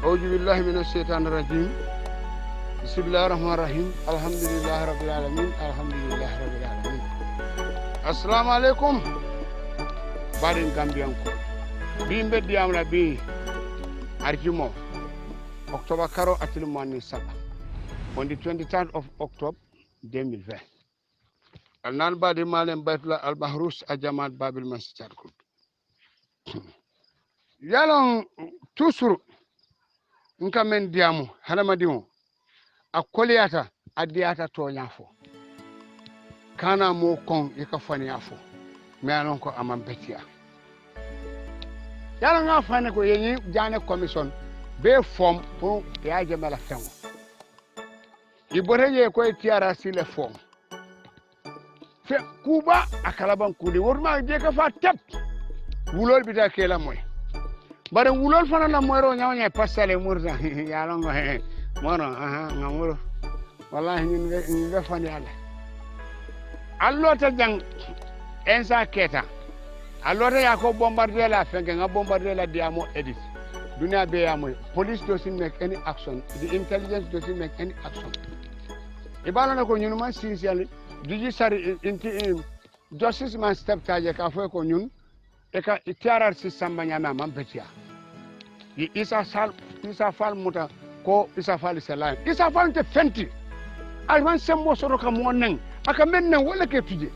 أعوذ بالله من الشيطان الرجيم بسم الله الرحمن الرحيم الحمد لله رب العالمين الحمد لله رب العالمين السلام عليكم بارين غامبيانكو بيمبه دياملا بي arjimo october karo atil mani saba on the 23rd of October 2020 alnan badi malen baytula al bahrus ajamat babil masjid kut yalon tusuru nka men diamu hanamadimu akoliyata adiyata to nyafo kana mo kon yaka fani afo me alon ko amam betia yalon nga fane ko yenyi jane commission be form pour ya jamala fengo iboreje ko tiara sile form fe kuba akalaban kudi worma je ka fa tep wulol bita kela moy bare wulol fana la moyro nyawnya pasale murza yalon ngo mono ngamuro wallahi ni be fani ala allo ta jang ensa keta allo ta yako bombarder la fenke nga bombarder la diamo edit dunia be yamoy police doesn't make any action the intelligence doesn't make any action ibalo na ko ñun man sincerely judiciary justice man step taje ka fo ko ñun e ka tiarar si samba nyama man betia isa fal muta ko isa fal sala isa fal te fenti alman sembo soro ka mo nen aka men nen wala ke tuje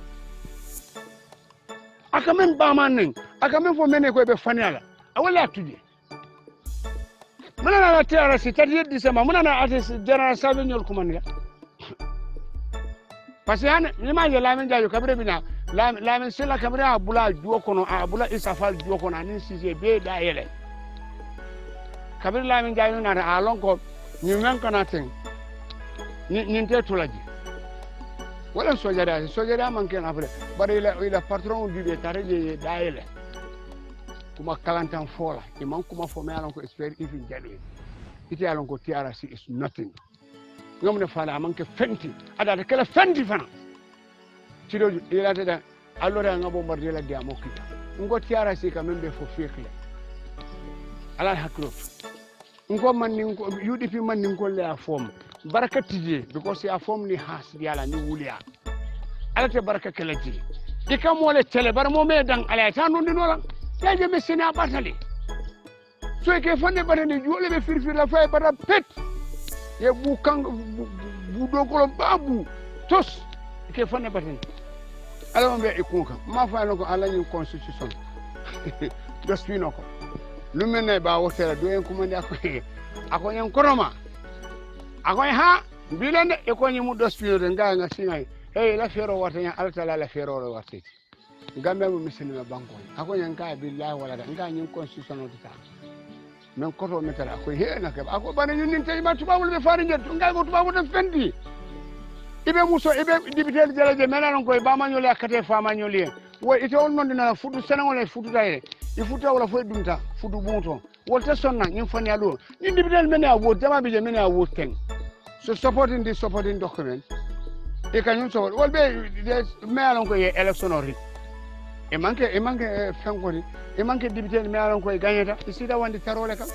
aka men ba man nen aka men fo men ko be faniala wala tuje munana la tiara si tadi disema munana ates general sabinyol kumaniya parce que han ni je lamin jaaju kabre bina lamin sela kabre abula juo kono abula isafal juo kono anin sije be da yele kabre lamin jaaju na alon ko ni men kana ten ni te tulaji wala sojada man ken après bare ila patron du be tareje da yele kuma kalantan fola iman kuma fo me alon ko espere ifin jali ite alon ko TRC is nothing ngam ne fala man ke fenti ada kala fenti fana tido ila tada allora ngabo barde la diamo kita ngo TRC ka membe fo fekle ala hakro ngo man ni ngo UDP man ni ngo le form barakatije because ya form ni has yala ni wuliya ala te baraka kala ji ikamo le tele bar mo me dang ala ta non dino la yaje me sene abatale so ke fonde batani jole be firfir la fay bata pet ye bu kang bu dogolo babu tos ke fonde batani ala mo be ikunka ma fa ko ala ni constitution do spino ko lumene ba wotela do en kumande ako nyen koroma ako ha bilande e ko nyimu do spino de nga sinay hey la fero watanya ala la fero ro watati gambe mo misilima banko ako nyanka billahi wala nga nyin constitution o ta men koto metala ko heena ke ako bana nyun tay ma tubabul be faari njet nga go tubabu de fendi ibe muso ibe député jalaje menanon ko ba ma nyole akate fa ma nyole wo ite on non dina fudu senangole fudu tayre i futa wala fo dumta fudu bunto wolta sonna nyin fani alo nyin député men a wo jama bi je men a wo ten so supporting document e kanyum so wol be me alon ko ye election ori e manque fengori e manque député me alon ko gagnata isida wandi tarole kam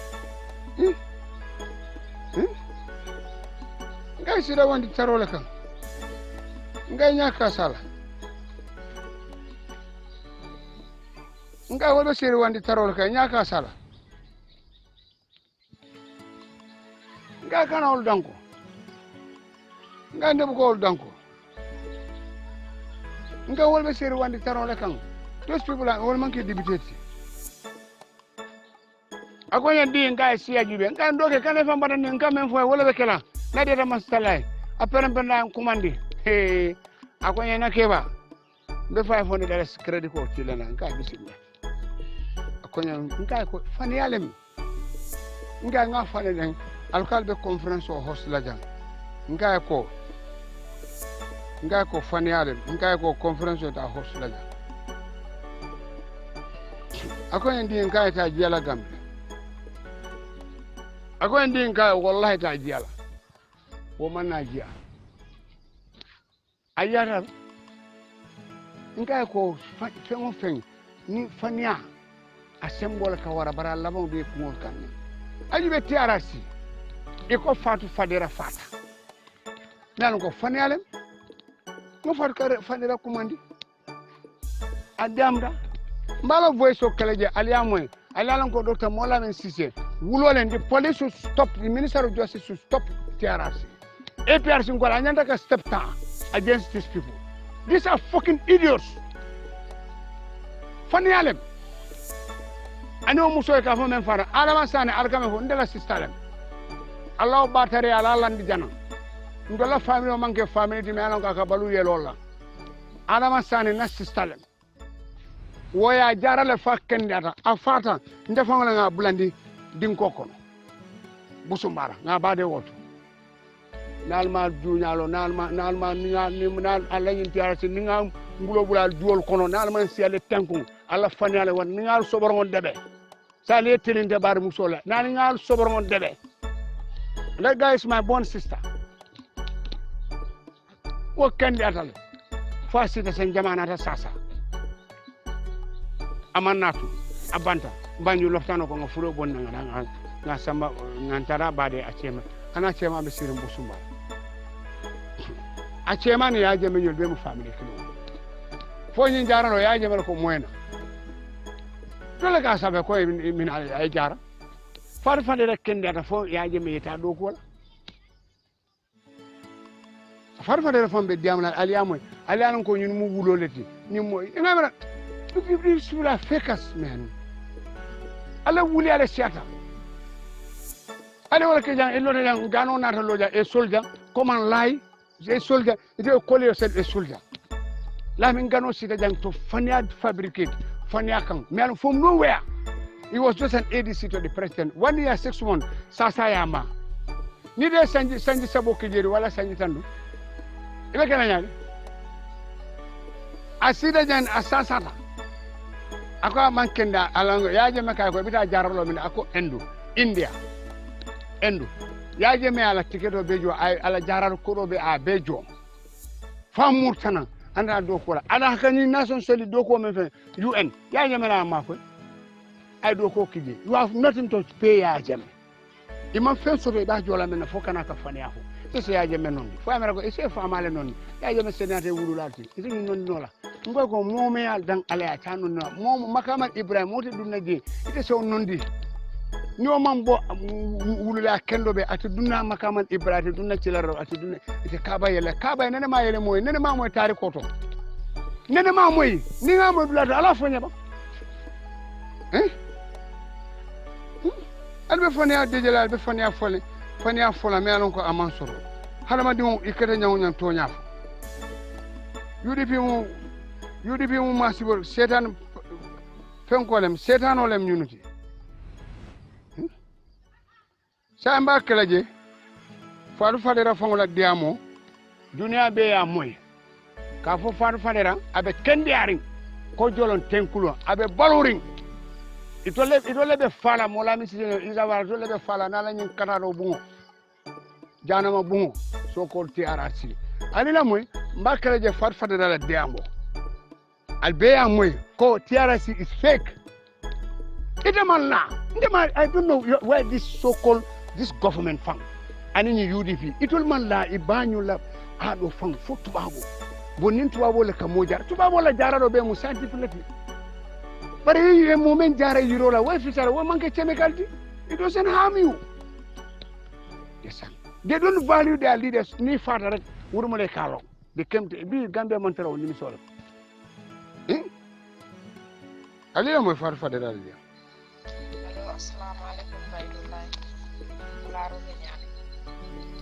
ngai sida wandi tarole kam ngai nyaka sala ngai wala siri wandi tarole kam nyaka sala ngai kana ol danko ngai ndebu ko ol danko ngai wala siri wandi tarole kam those people are all monkey debated. Akonya di ngai siya jibe ngai ndoke kana fa mbata ngai men fo wala be kala na de ma salai aperen benda kumandi he akonya na keba be $500 credit ko tilana ngai bisimila akonya ngai ko fani yalem ngai nga fani den alkal be conference o host la jang ngai ko fani yalem ngai ko conference o ta host la jang akonya ndi ngai ta jela gambe akonya ndi ngai wallahi ta jela wo man na jiya ayara ngai ko fengo ni fania assemble ka wara bara labon be ko kan ajibe TRRC e ko Fatou Fadera fata nan ko faniyalem mo Fatou Fadera kumandi adamda mbala voice o kaleje aliamoy alialan ko Dr. Mola Men Cissé wulolen the police should stop, the Minister of Justice should stop TRRC. APRC ngola nyanda ka step down against these people. These are fucking idiots. Faniyalem. Ano muso ka fo men fara alama sane alkame fo ndela sistalem. Allah batare ala landi jana. Ndola family o manke family di melan ka balu yelola. Alama sane na sistalem. Woya jarale fa kendata afata ndefangala nga bulandi din kokono busumbara nga bade woto nalma juñalo nalma nal alla yin tiarasi ninga ngulo bulal duol kono nalma siale tenku alla fanyale won ninga soboron debe sale telinde bar musola ninga soboron debe. That guy is my born sister. What can they tell? First citizen jamana ta sasa amanatu abanta banyu loftano ko ngafuro bon nga samba ngantara bade achema ana chema be sirim busumba achema ni yaje menyol be mu family kilo fo nyi jarano yaje mel ko moyna dole ka sabe ko min ay jara far fande rek kende ata fo yaje me ta do ko far fande fo be diamna aliamoy alianan ko nyun mu wuloleti ni moy ngamara people are fakers, man. Allah wuli ala siata. Ale wala ke jang elo jang gano na to loja a soldier come and lie a soldier it will call yourself a soldier. La min gano sita jang to fania fabricate fania kan man from nowhere. He was just an ADC to the president 1 year 6 months sasa yama. Ni de sanji sabo kejeri wala sanji tandu. Ibe kana nyaade. Asida jan asasata. Ako mankenda alango yaje makay ko bita jaralo min ako India yaje me ala tiketo bejo ay ala jaral ko be a bejo famur tana anda do ko ala kany nation soli do ko men fe UN yaje me la ma ko ay do ko kiji you have nothing to pay yaje me imam fen so be ba jola men fo kana ka fani afo ese yaje me non fo amara ko ese fa male non yaje me senate wululati ese non nola ngoy ko moome yal dan ala ya tanu no mom makama Ibrahim moti dunna je ite so nondi ñomam bo wulula kendo be ati dunna makama Ibrahim dunna ci laro ati dunna ite kaba nene ma yele moy nene ma moy tari koto nene ma moy ni nga mo dulata ala fonya ba albe fonya dejela albe fonya fola me alon ko aman soro halama dimo ikete nyaw nyam to nyaafo UDP mu masibol setan fenkolem setanolem ñunuti samba kelaje faru fadera fongola diamo dunia be ya moy ka fo faru fadera abe kendiaring ko jolon tenkulo abe baloring itole be fala mola mi sile izawara itole be fala nala nyin kataro bungo janama bungo so ko TRRC ani la moy mba kelaje faru fadera la diamo Albeya moy ko TRRC is fake. I don't know where this so-called this government fund and in UDP. It will man la ibanyu la ado fund for tubago. Bonin tubago le kamoja. Tubago la jara do be mu scientific. But a moment jara yiro la why fisara wa manke chemical. It doesn't harm you. Yes sir. They don't value their leaders ni father urumole kalo. They came to be Gambia Montero ni misolo. Ali mo far fadera ali. Hello, assalamu alaikum baydullah. Laro be nyani.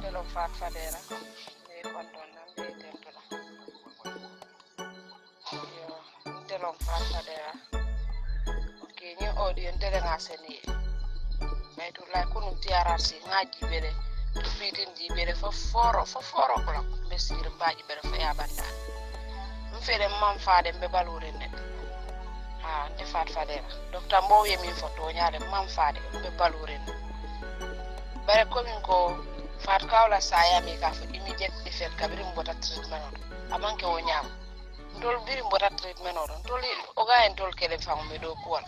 Telo far fadera. E kondon nam be tempola. Yo, telo far fadera. Okay, ni audio ndele ngaseni. Baydullah kunu TRRC ngaji bele. Fitin di bele fa foro kula. Be sir baaji bele fa yabanda. Mfere mam faade be balure net. Nde fat fadera docteur mbow yemi foto nyaade mam faade be baluren bare komin ko fat kawla sayami ka fo immediate effect kabiri mbota treatment on amanke o nyam ndol biri mbota treatment on ndol o ga en tol kele famu me do ko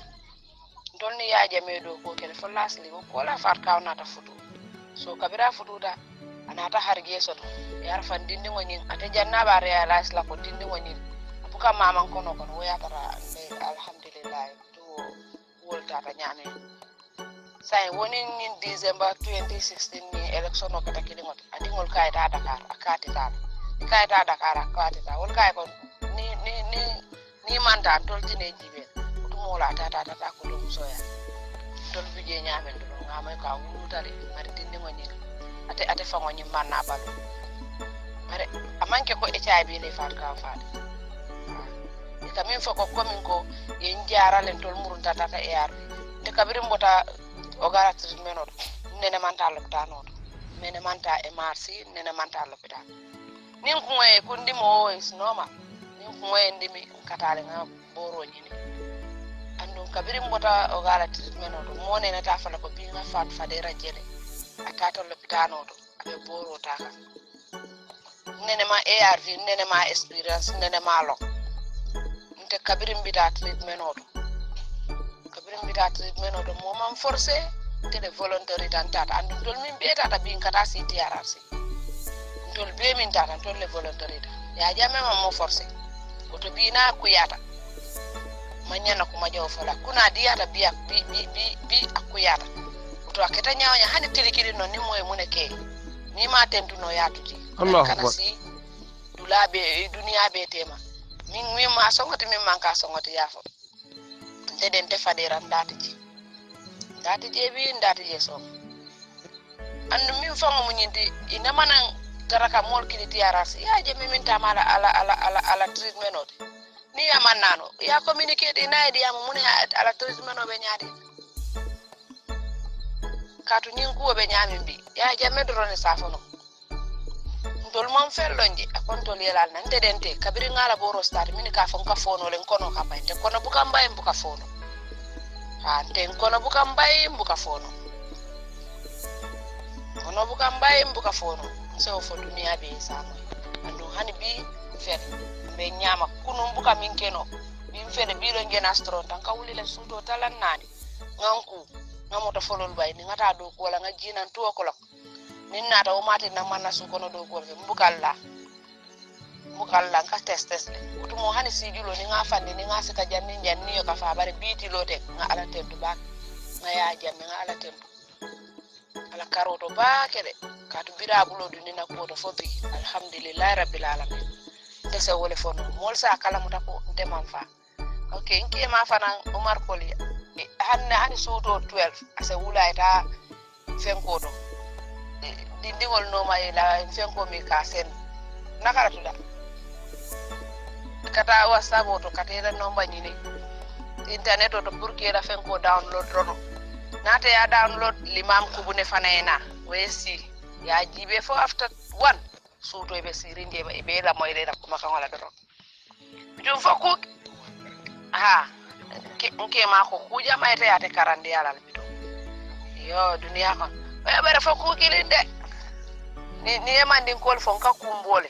tolni yaaje medo ko kele fo lasli ko la fat kawnata futu so kabira fututa anata hargeso to yar fan dindi ngonin ate janna ba realize la ko dindi ngonin buka maman kono kono woyatara alhamdulillah to wolta ta nyame say woni in December 2016 ni election o kata kili ngot adingol kayta Dakar akati ta kayta Dakar akati ta wol kay ko ni manta toltine jibe mola tata ko dum soya tol bije nyaamen do ngamay ka wutale mari dindi ngoni ate fa ngoni manna balu mari amanke ko HIV le fat ka fat kamin fa ko komin ko yen jaaralen tol murun tata ER de kabiri mbota o gara treatment o nene mental lopitano mene manta MRC nene mental lopitan nin ko ngoy ko ndimo is normal nin ko ngoy ndimi katale nga boro nyini andu kabiri mbota o gara treatment o mo nene ta fala ko binga fat fadera jele atata lopitano do abe boro taka nene ma ARV nene ma experience nene ma lo nte kabiri mbita treatment o kabiri mbita treatment o mo man forcé tele voluntary tantata andu tol min beta ta bin kata CTRC tol be min tata tol le voluntary ta ya jamme mo forcé ko to bina ku yata manyana kuma jaw fala kuna diata biya bi akuyata to aketa nyaawnya hani tilikiri no ni moy muneke ni ma tentu no yatuti Allah kana si dulabe dunia be tema min ma songoti min manka songoti yafo teden te fadera ndati jebi ndati yeso andu min fango munyindi ina manan taraka mol kini tiarasi ya je min tamala ala treatment ode ni amannano ya communicate ina idi am muni ala treatment o be nyaade katu nyin ko be nyaamin bi ya jamme drone safono dol mom fellonje akontol yelal nan tedente kabiri ngala boro start min ka fon ka fono len kono ka bayte kono buka mbay buka fono ha ten kono buka mbay buka fono kono buka mbay buka fono so fo dunia be samo andu hani bi fel be nyama kunum buka min keno bin fele bi lo ngena stro tan ka wuli le suto talan nani nganku ngamoto folol bay ni ngata do ko la ngajinan to ko lok nin nata o mati na manna su kono do ko mbukalla ka test le utumo hani sijulo ni nga fande ni nga sika janni yo ka fa bare biti lote nga ala tentu bak nga ya jamme nga ala tentu ala karoto ba kede katu bira bulo duni na ko to fobi alhamdulillah rabbil alamin dese wole fono mol sa kala muta ko ndemam fa okay nke ma fana Umar Koli hani suto 12 ase wulaita fenko do dingol no may la fenko mi ka sen nakara tuda kata WhatsApp to katera nomba nyini internet to pour que la fenko download rono nata ya download limam kubune fanayna wesi ya jibe fo after one suto be sirinde be la moyle da kuma kan wala do bitum foko ha nke ma ko kuja ma ete ate karande yala bitum yo dunia kan be foko kilinde ni e mandin kol fon ka kumbole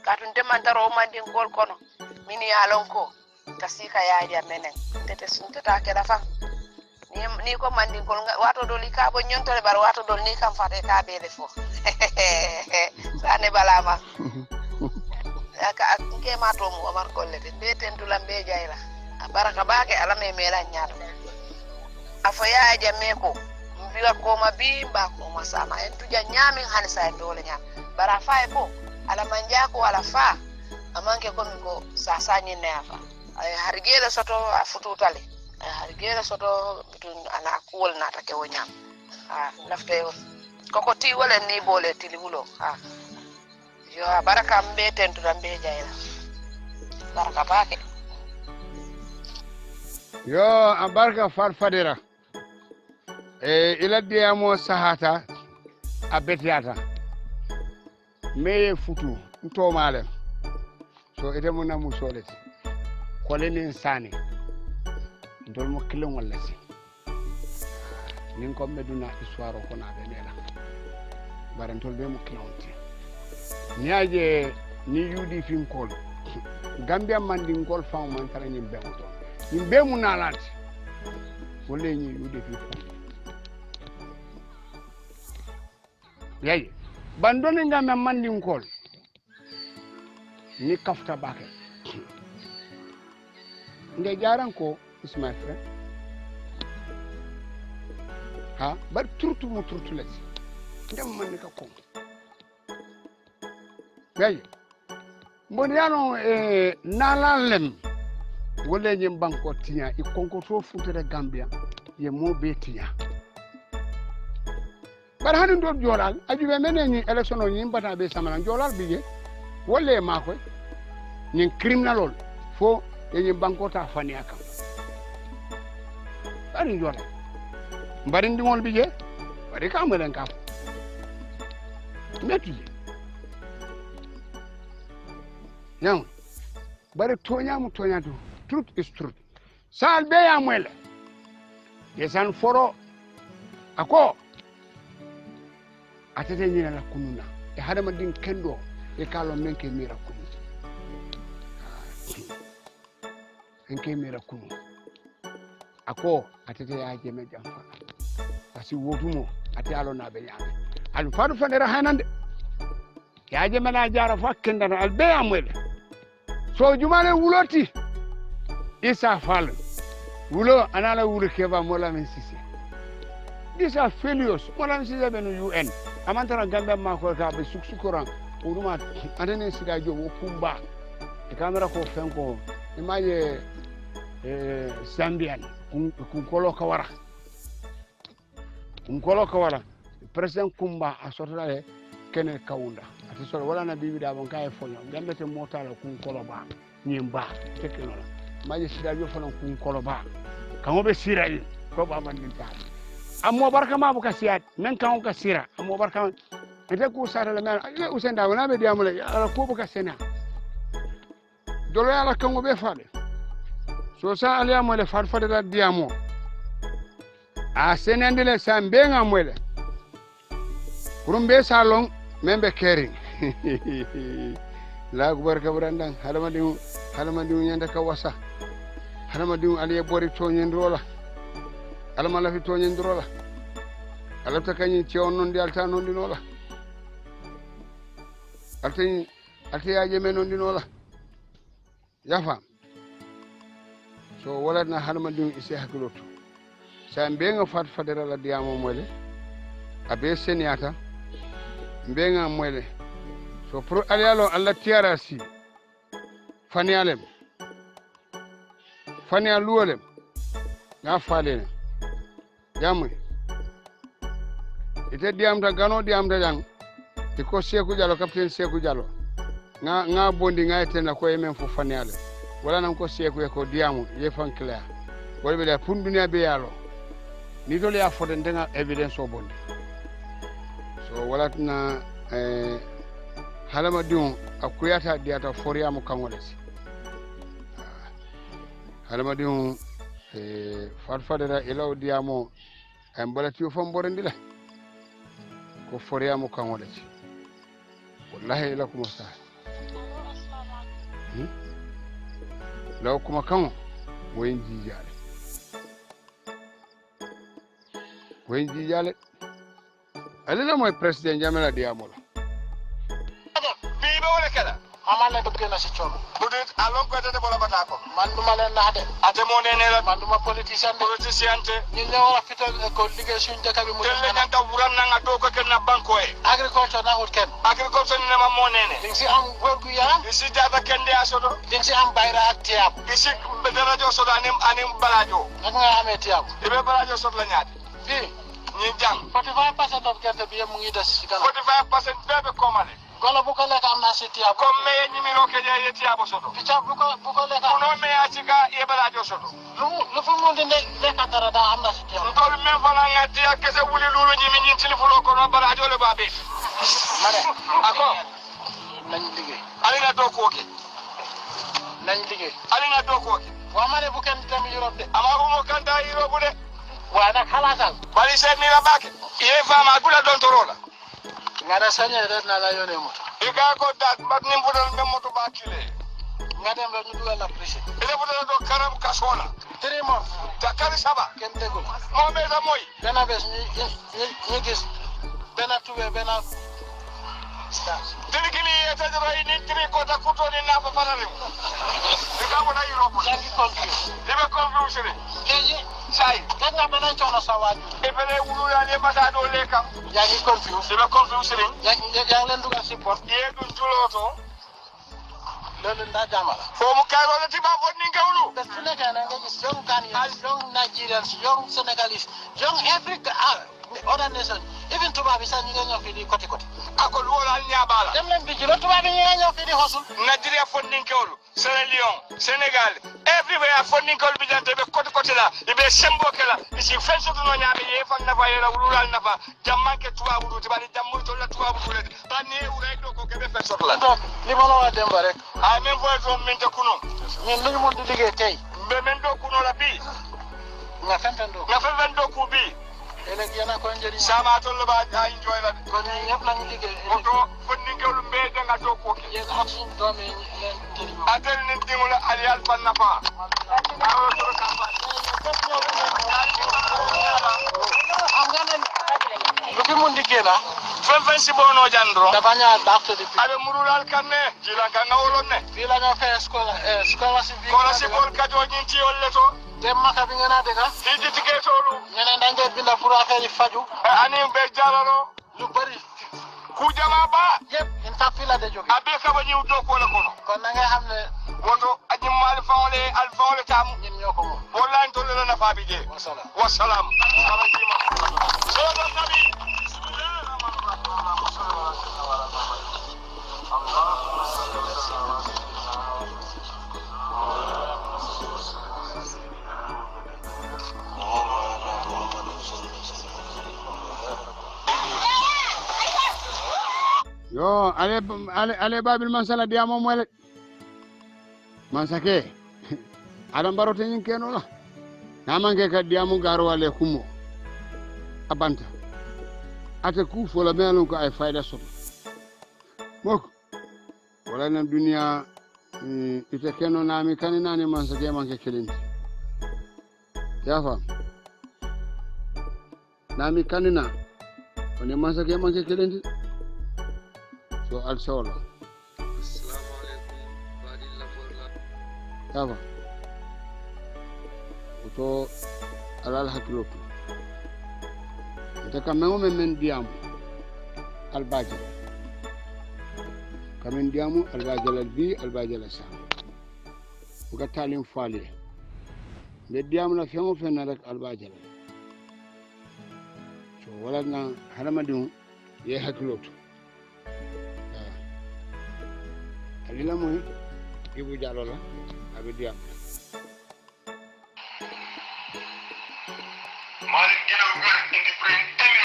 katun de mantaro mandin kol kono mini yalon ko kasika yaaja menen tete sunte ta keda fa ni ko mandin kol wato do li ka bo nyontale bar wato do ni kam fate ka bele fo sane balama aka nke ma to mo Omar Kolle be tentu lambe jayla baraka baake ala me mela nyaato afo yaaja meko biwa ko mabimba ko masama entu ja nyami hani sa ndole nyam bara fa ko ala manja ko ala fa amanke ko mi ko sasa nyi ne afa ay harigele soto afututale ay harigele soto bitun ana kuol na take wonyam lafte koko ti wala ni bole tilibulo yo baraka mbe tentu rambe jayla baraka baake yo baraka farfadira ila diamo sahata abetiata meye futu nto male so ite mo na musoleti koleni sane ndol mo kilon wala si nin ko meduna histoire ko na be lela baran tol be mo kilonti niaje ni yudi fin kol gambia mandin kol fam man tara nyim be mo to nyim be mo nalati wala ni yude fi yayi bandone ngam mandin kol ni kafta bake nde jaran ko is my friend ha bar turtu mo turtu lati ndem man ka ko yayi bon yano nalalem wala nyim banko tinya i konko to futere Gambia ye mo be tinya bar hanin do jolal ajube meneni election o nyim bata be samana jolal bije wala ma ko nyin criminalol fo e nyim banko ta fani akam ari jolal mbari ndingol bije bari kamelen kam metti yang bari tonya to truth is truth sal be ya mwele yesan foro ako atete nyina la kununa e hadama din kendo e kalo menke mira kunu enke mira kunu ako atete ya jeme jamfa asi wotumo ate alo na be yame al fadu fadera hanande ya jeme na jara fakkenda al be ya mwele so jumane wuloti isa fal wulo anala wulu keba mola men sisi these are failures mola men sisi benu UN amantara Gambia ma ko ka be suksukuran uruma adene sida jo kumba e kamera ko fenko imaye Zambian kun kolo kawara president kumba asotola le kene kawunda ati so wala na bibi da bon kay fonyo Gambia te motala kun kolo ba nyimba tekenola maji sida jo fana kun kolo ba kamo be sira yi ko ba man dinta ammo barka ma buka siyat men kan ka sira ammo barka ete ku sara le men ile usenda wona be diamule ala ko buka sena dolo ala kan be faade so sa ali amole farfade da diamo a senendele sambe ngamwele kurumbe salon membe kering la barka brandang halamadiu nyanda kawasa halamadiu ali bori tonyendrola alama fi tonyendrola alata kanyi cion non di alta non dinola alta yaje men non dinola yafa so wala na halamadiu isi hakiloto sambe nga fadera la diamo mole abe seniata mbenga mwele so pro alialo alla tiarasi fanialem fanialuolem na falene jamwe ite diamta gano diamta jang iko Seku Jalo captain Seku Jalo nga bondi nga etena ko yemen fo fanialem wala nam ko Seku ko diamu ye fan clair wala be da pundunia be yalo ni dole ya foden denga evidence o bondi so wala na halama diun akuyata diata foria mo kamolesi halama diun farfadera ilaw diamo embalati fo mborendila ko foria mo kamolesi wallahi ila kuma sa law kuma kamo woyin jijale alila moy president jamela diamo bibe wala kala amale do gena ci ciolo budit alon ko tete bola batako man duma len naade ate mo nene la man duma politicien te ni ñewala fital ko liggey suñu deka bi mu tele ñanta buran nga do ko ken na banko e agriculture na hot ken agriculture ni ma mo nene ding ci am gorgu yaram di ci jaba ken de asodo ding ci am bayra ak tiab di ci be radio sodo anim balajo nak nga amé tiab ibe balajo sodo la ñaati fi ñi jang 45% of gerte bi mu ngi dess ci kanam 45% bebe komale golo bu ko lek amna ci tiab comme me ñi mi roke je tiab sodo tiab bu ko lek no me acika e balajo sodo lu fu mo de lek dara da amna ci tiab to me fala ngati ak kese wuli lulu ñi mi ñi telefono ko no balajo le babe mane ako nañ liggé ali na do ko ke nañ liggé ali na do ko ke wa mane bu ken dem Europe de ama ko mo kan da Europe de wana khalatan bali sen ni rabake ye fama gula don torola ngara sanya red na la yone moto iga ko dat bak ni budol be moto bakile nga dem ba ñu dugal la prison ile bu do karam kasola 3 months takari saba kenn tegul mo be da moy benn bés ñu gis benn tube benn dirigini eta jaro ni tri ko ta kuto ni na fa farare ka wona Europe yaa ngi confuse libe confusion léegi sai dañ na benn coono sa waaju e bele wulu ya ne mata do leka yaa ngi confuse libe confusion yaa ngi leen dugal si pot ye du juloto loolu ndaa jàmmala fo mu kay wala tiba fo ni ngawlu bés bu nekkee na nga gis young Ghanaians young Nigerians young Senegalese young every other nation even tubaab bi sax ñu ngi ñëw fii di côté ako luwala nyabala dem leen bi jilo tubaab bi ñu ngi ñëw fii di xosul Nigeria fo ni ngawlu Sierra Leone Senegal everywhere fo ni ngawlu bi jante be côté la ibe sembo kala isi fenso do no nyaabe ye fa nafa yera wulal nafa jammanke tuwa wulu tibani jammu to la tuwa wulu ba ni wulay do ko kebe fenso la donc li ma la wax dem ba rek ay men fo do min te kuno ñun lu ñu mën di liggéey tey be men do kuno la bi nga fentandoo nga fa do ku bi léegi yéen a koy njëriñ sama to lo ba ay enjoy la kon ñun ñëpp nañu liggéey moto fo ni ngawlu be de nga do ko yéen ak suñu doom yi ñu leen njëriñoo atel ni dingula ali al fan nafa awo to ka fa xam nga ne lu fi mun di génn fen si bono jandro dafa ñëwaat back to the people abe murulal kanne jila ka ngawolon ne fii la ñoo fay scholarship bi kola si bol ka do nyinti yolle to dem Maka bi nga naa dégg hiji tike tolu ñeneen dañ koy binda pour affaire yi faju ani be jalaro lu bëri ku jama ba yëpp in fact fii la de jóge abe ka ba ñiw do ko la kono kon na nga xam ne woto aji mal faole tam ñun ñoo ko moom wallahi to le na fa bi je wasalaam wassalam sallallahu nabi yo ale babil mansala diamo mwele mansake adam barote nyin keno la namange ka diamo garo wale kumo abanta ate ku fola melon ko ay fayda soto moko wala na dunia ite keno nami kanina ni mansake manke kelenti yafa nami kanina oni mansake manke kelenti so al sawla assalamu alaikum badilla forla yafa oto alal hakiloto ite kamengo men diamu albaje kamen diamu albaje albi albaje la sa uga talim fali be diamu la fengo fenna rek albaje la so wala na haramadum ye hakiloto alila moy ibu jalo la abi diam malik gina gor indi brain temi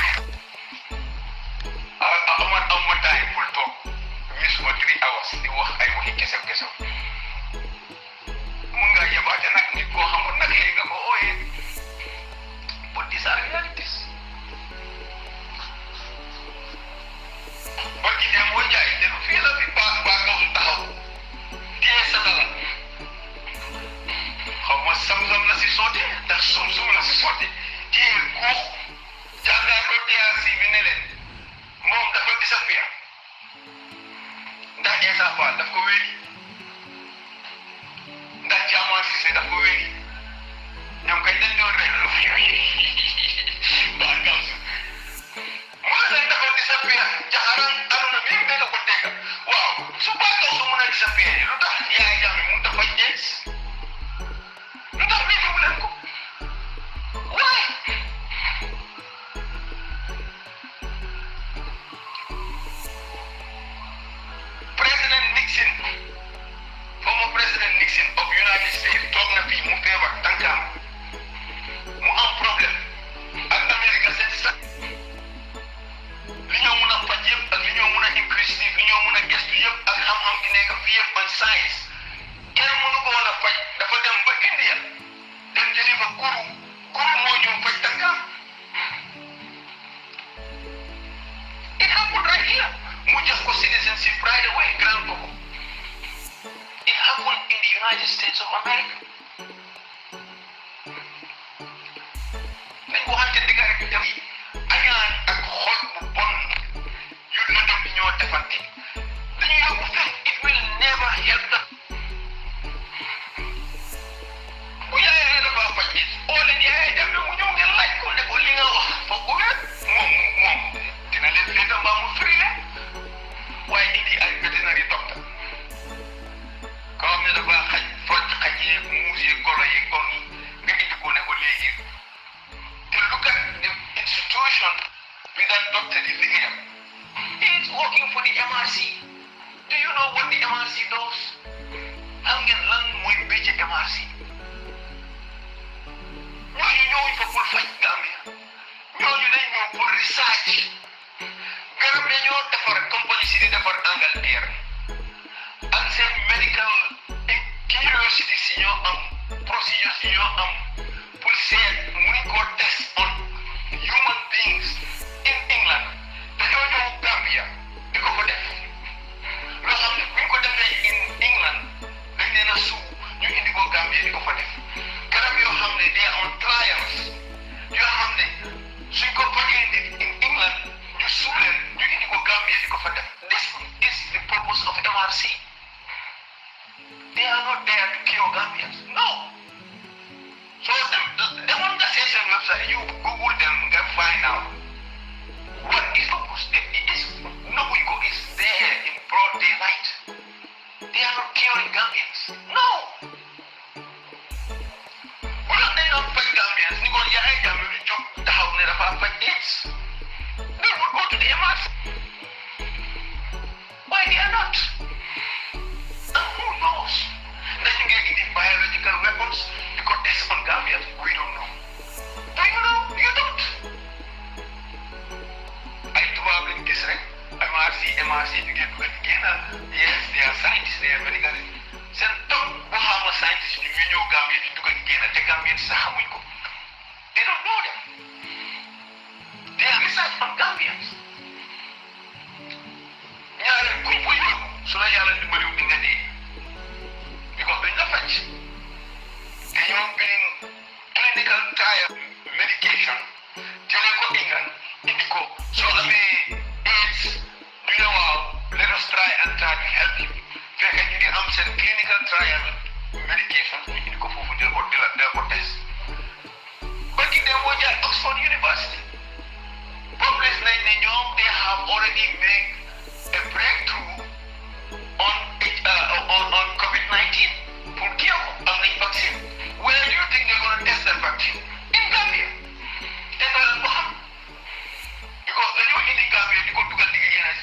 amon tay pour to miss mo 3 hours di wax ay waxi kessa mu nga yabaate nak nit ko xamul nak xey nga ko oye pour di sa realities ba ki dem wo jaay de fi la fi ba ko taxaw di sa dala xawma samsam la si soté ndax sum la si soté di ko janga ko tiasi bi ne len mom dafa disappear ndax esa fa daf ko wéri ndax jamono ci sé daf ko wéri ñom kay dañ doon rek ba gaw mo la dafa disappear jaxaran aduna bi be ko tega waaw su ba ko su mëna disappear lu tax yaay jami mu dafa ñees lu tax bi mu len ko why President Nixon, former President Nixon of United States, toog na fii mu feebar tànkam mu am problème ak Amérique seen sax li ñoo mun a faj yëpp ak li ñoo mun a increase li ñoo mun a gestu yëpp ak xam-xam bi nekk fii yëpp en science kenn mënu ko woon a faj dafa dem ba India dem jëli fa guru moo ñëw faj tànkam it happened right here mu jox ko citizenship right away grand ko it happened in the United States of America. nañ ko waxante dëgg rek tamit añaan ak xol bu bon yu lëndëm bi ñoo defante dañu yóbbu fen it will never help them. bu yaayee la baa faj it oo leen yaayee dem mu ñëw ngeen laaj ko ne ko li nga wax foog ko wér moom dina leen féeta mbaa mu firi leen waaye indi ay vétérinaire docteur koo xam ne dafa xaj foj xaj yeeg muus yeeg golo yeeg gon yi nga indi ko ne ko léegi te look at the institution bi that doctor di liggéeyam. He is working for the MRC. Do you know what the MRC does? Xam ngeen lan mooy métier MRC? ñooñu ñëwuñ fa pour faj Gambia ñooñu dañ ñëw pour research garab dañoo defar compagnie si di defar Angleterre ak seen medical curiosity si ñoo am procedures si ñoo am pour seet mënuñ koo test on human beings in England dañoo ñëw Gambia di ko fa def loo xam ne buñ ko defee in England dañ leen a suu ñu indi ko Gambia di ko fa def garab yoo xam ne they are on trials yoo xam ne suñ ko fajee in England ñu suu leen ñu indi ko Gambia di ko fa def. This is the purpose of MRC. They are not there to cure Gambians. No. So them on the station website, you Google them and find out what is focus. Nobuiko is there in broad daylight. They are not curing Gambians. No. Wala they not fight Gambians. Ni ko yahay Gambians ni jog tahaw na dafa fight AIDS. They would go to the MRC. Why they are not? And who knows? Nothing getting the biological weapons because test on Gambians. We don't know. Do you know? You don't. I do have in this right. MRC, you get to again. Yes, they are scientists, they are medical. Send don't have a scientist, you know Gambia to get again. Take Gambians, they don't know them. They are research on Gambians. ñaare kuñ ko yóbbu su la yàlla dimbaliwul di nga dee because dañ la faj dañoo bind clinical trial medication jëlee ko England indi ko soo amee AIDS ñu ne waaw let us try and try to help you fekk ñu ngi am seen clinical trial medication ñu indi ko foofu jël ko test ba ki dem boo jaar Oxford University publish nañ ne ñoom they have already made a breakthrough on COVID-19 for cure of the vaccine. Where do you think they're going to test that vaccine? In Gambia. Because the new in Gambia, you go to get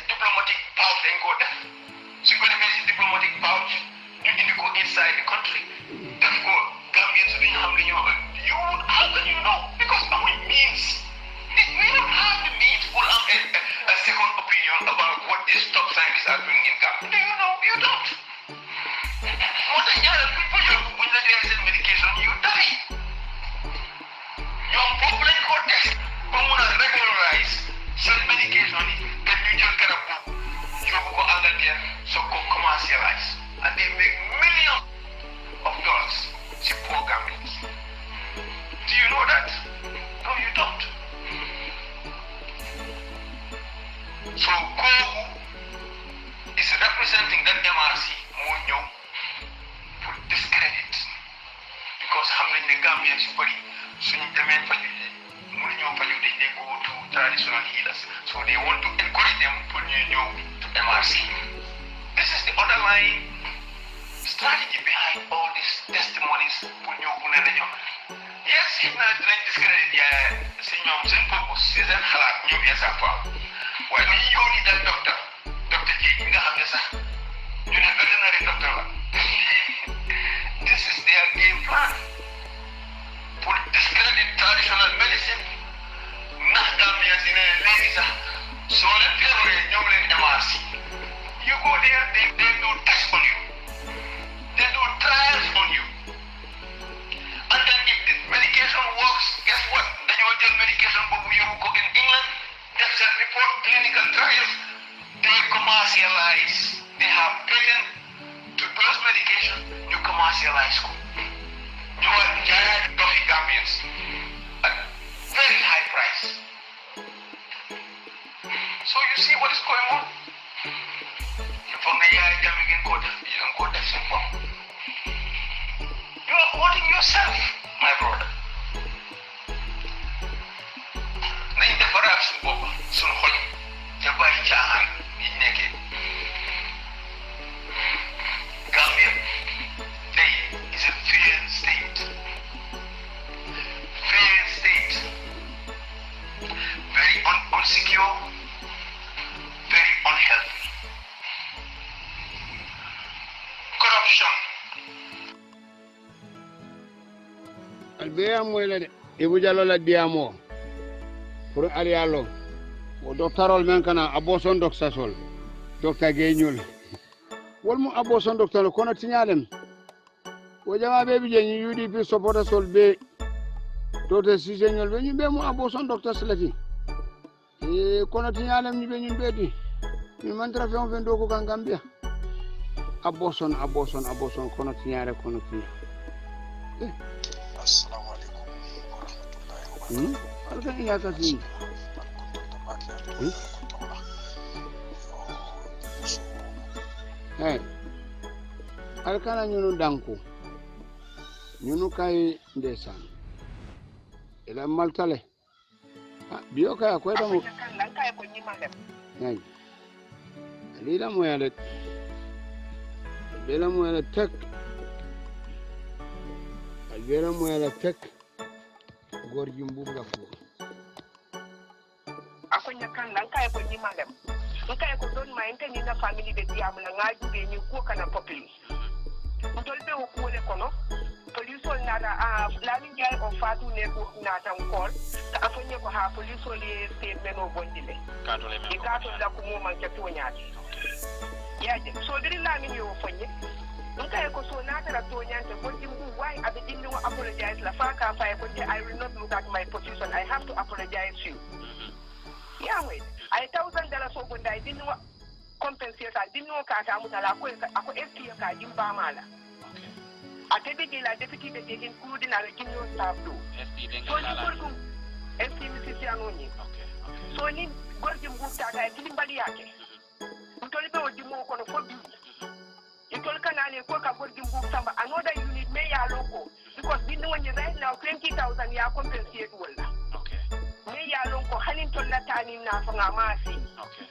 diplomatic pouch and go there. So you're going to get diplomatic pouch, you need to go inside the country. Therefore, Gambians being humbling you. How can you know? Because our means. We don't have the means for a second opinion about what these top scientists are doing in Gambia. Do you know? You don't. What the hell? People when they take medication, you die. Your public cortex, when you regularize some medication, then you just get a book. You go out there, so go commercialize. And they make millions of dollars to poor Gambians. Do you know that? No, you don't. So Kogu is representing that MRC more ñëw pour discredit because xam nañ ne Gambians yu bëri suñu demee faju mënuñoo faju dañ dee go to traditional healers so they want to encourage them pour ñu ñëw to MRC. This is the underlying strategy behind all these testimonies pour ñëw bu ne dañoo yes xëy na dinañ discredit si ñoom seen purpose si seen xalaat ñoom sa fois waaye lu ñu yónni daal docteur J nga xam ne sax ñu ne veterinary doctor la this is their game plan pour discredit traditional medicine ndax Gambians yi ne léegi sax soo leen feebaree ñëw leen MRC you go there they do tests on you they do trials on you and then if the medication works guess what dañoo jël medication boobu yóbbu ko in England def seen report clinical trials they commercialize they have patent to those medication you commercialize ko ñu war jaayaat dofi Gambians at very high price. So you see what is going on? You are hurting yourself, my brother. Nañ defaraat suñu bopp suñu xol te bàyyi caaxaan yi nekkee. Gambia today is a failed state. Failed state. Very unsecure, very unhealthy. Corruption. Albeya moy de Ibu Jallow la diamo pour alialo o doctorol men kana aboson doksasol docteur Geñul wol mu aboson docteur kono tiñalem o jama be bi jeni UDP supporter sol be docteur Siseñol be ñu be mu aboson docteur Slati kono tiñalem ñu be ñun be di ñu man tra fe on fen do ko Gambia aboson kono tiñare kono tiñare Assalamu alaikum wa rahmatullahi wa barakatuh. Alkan iya kasi. Alkana nyunu danko. Nyunu kai ndesan. Ila maltale. Biyo kaya kweta mu. Nai. Alila mo yalet. Bela mo yalet tek. Albera mo yala tek gor jumbu nga fu akonya kan nan kay ko ni malem kay ko don ma ente ni na family be diam na ngaju be ni ko kana populi ndol be ko le kono police ol nada la ni jay o fatu ne ko na tan kol ta akonya ko ha police ol statement o bondile ka to la ko mo man ke to nyaati yaje so diri la mi yo fonye okay ko so na tara to nyante ko dimbu why I begin to apologize la faka fa ko I will not look at my position. I have to apologize to you. Yeah wait. I $1,000 so good I didn't compensate I didn't know ka ta mutala ko SPA ka dimba mala. Okay. Atebe la deputy de including na kinyo staff do. So ni ko SPA Mrs. Anoni. Okay. So ni gordim bukta ga kilimbali yake. Mtolibe odimo ko no fobi. Itol kanale ko ka gordim bu samba another unit me ya loko because bin when you right now 20,000 ya compensate wala. Okay. Me ya loko halin tol la tani na fanga masi. Okay.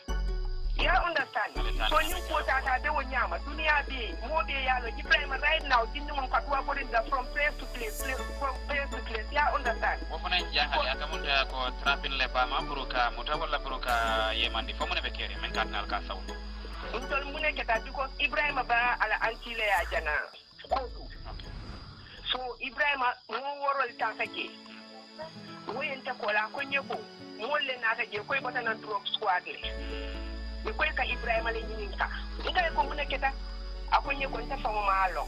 You understand? So you put out a de wonyama dunia be mo be ya lo Ibrahim right now bin mo ka tuwa borin da from place to place from place to place. You understand? Wo fana jangale akamunda ko trapin le ba ma buruka mutawalla buruka yemandi fo mo ne be kere men cardinal ka saw. Untol mune keta because Ibrahim ba ala antile ya jana kotu. So Ibrahim mo worol ta sake. Woyen ta kola konye ko molle na ta je koy botana drug squad le. Ni koy ka Ibrahim le nyininka. Ngai ko mune keta akonye ko ta famo malo.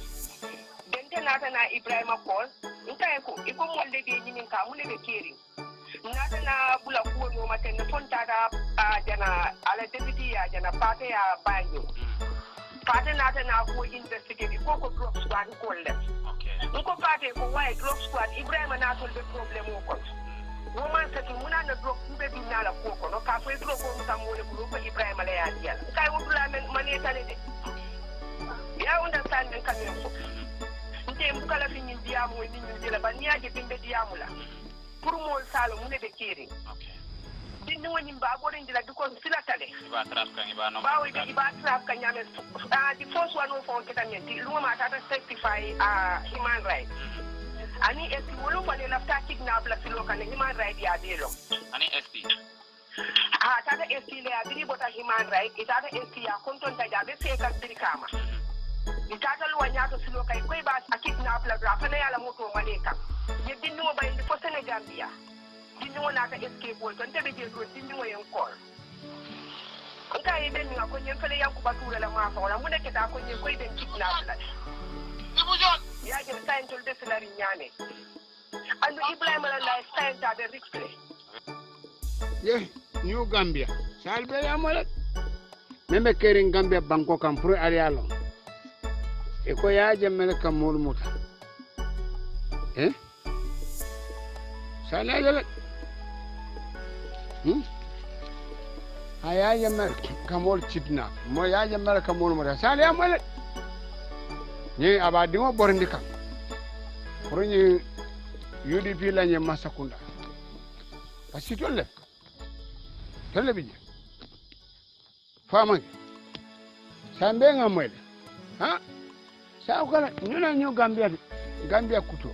Dente na ta na Ibrahim call. Ngai ko iko molle de nyininka mune be keri. Nata na bula kuwa no matene fonta da jana ala deputy ya jana pate ya banyo. Pate nata na ko investigate ko drug squad ko le. Okay. Nko pate ko why drug squad Ibrahim na to the problem ko. Woman se muna na drug be binala ko no ka fo drug ko mtamole ko Ibrahim la ya dia. Kai wo bula men maneta le de. Ya understand men kan yo. Nte mbukala fi nyin dia mo ni nyin la bania je bimbe dia mula. Pour mo salo mu ne be kiri okay din no nyim ba borin dila diko sila tale ba trap kan iba no ba wi ba trap kan nyame di first one of on kita nyenti lu ma ta certify human right ani esti wolo fa le lafta kidnap la silo kan human right ya delo ani esti ta esti le agri bota human right ita da esti ya konton ta ja be se kan dirkama ita ta lu wanyato silo kai koi ba kidnap la grafa na ya la moto maleka ye dinno ba indi fo Senegambia dinno na ka escape wol ton tebe je do dinno yen kol ka ye ben nga ko nyen fele yanku batura la ma fa wala mu nekk ta ko nyen koy den kidnap la Ibu Jon ya je time tol de salari nyane andu Ibrahim la lifestyle ta de rixle ye New Gambia salbe ya molet membe kering Gambia banko kam pour arialo e ko yaaje mele kam mol muta sala yele a yaaje mele kam mol cidna mo yaaje mele kam mol muta sala ya mele ni abadi mo borndi kam pour ni UDP la ñe Masakunda parce que tolle bi fama sambe ngamwele ha sa ko ñu ñu Gambia kuto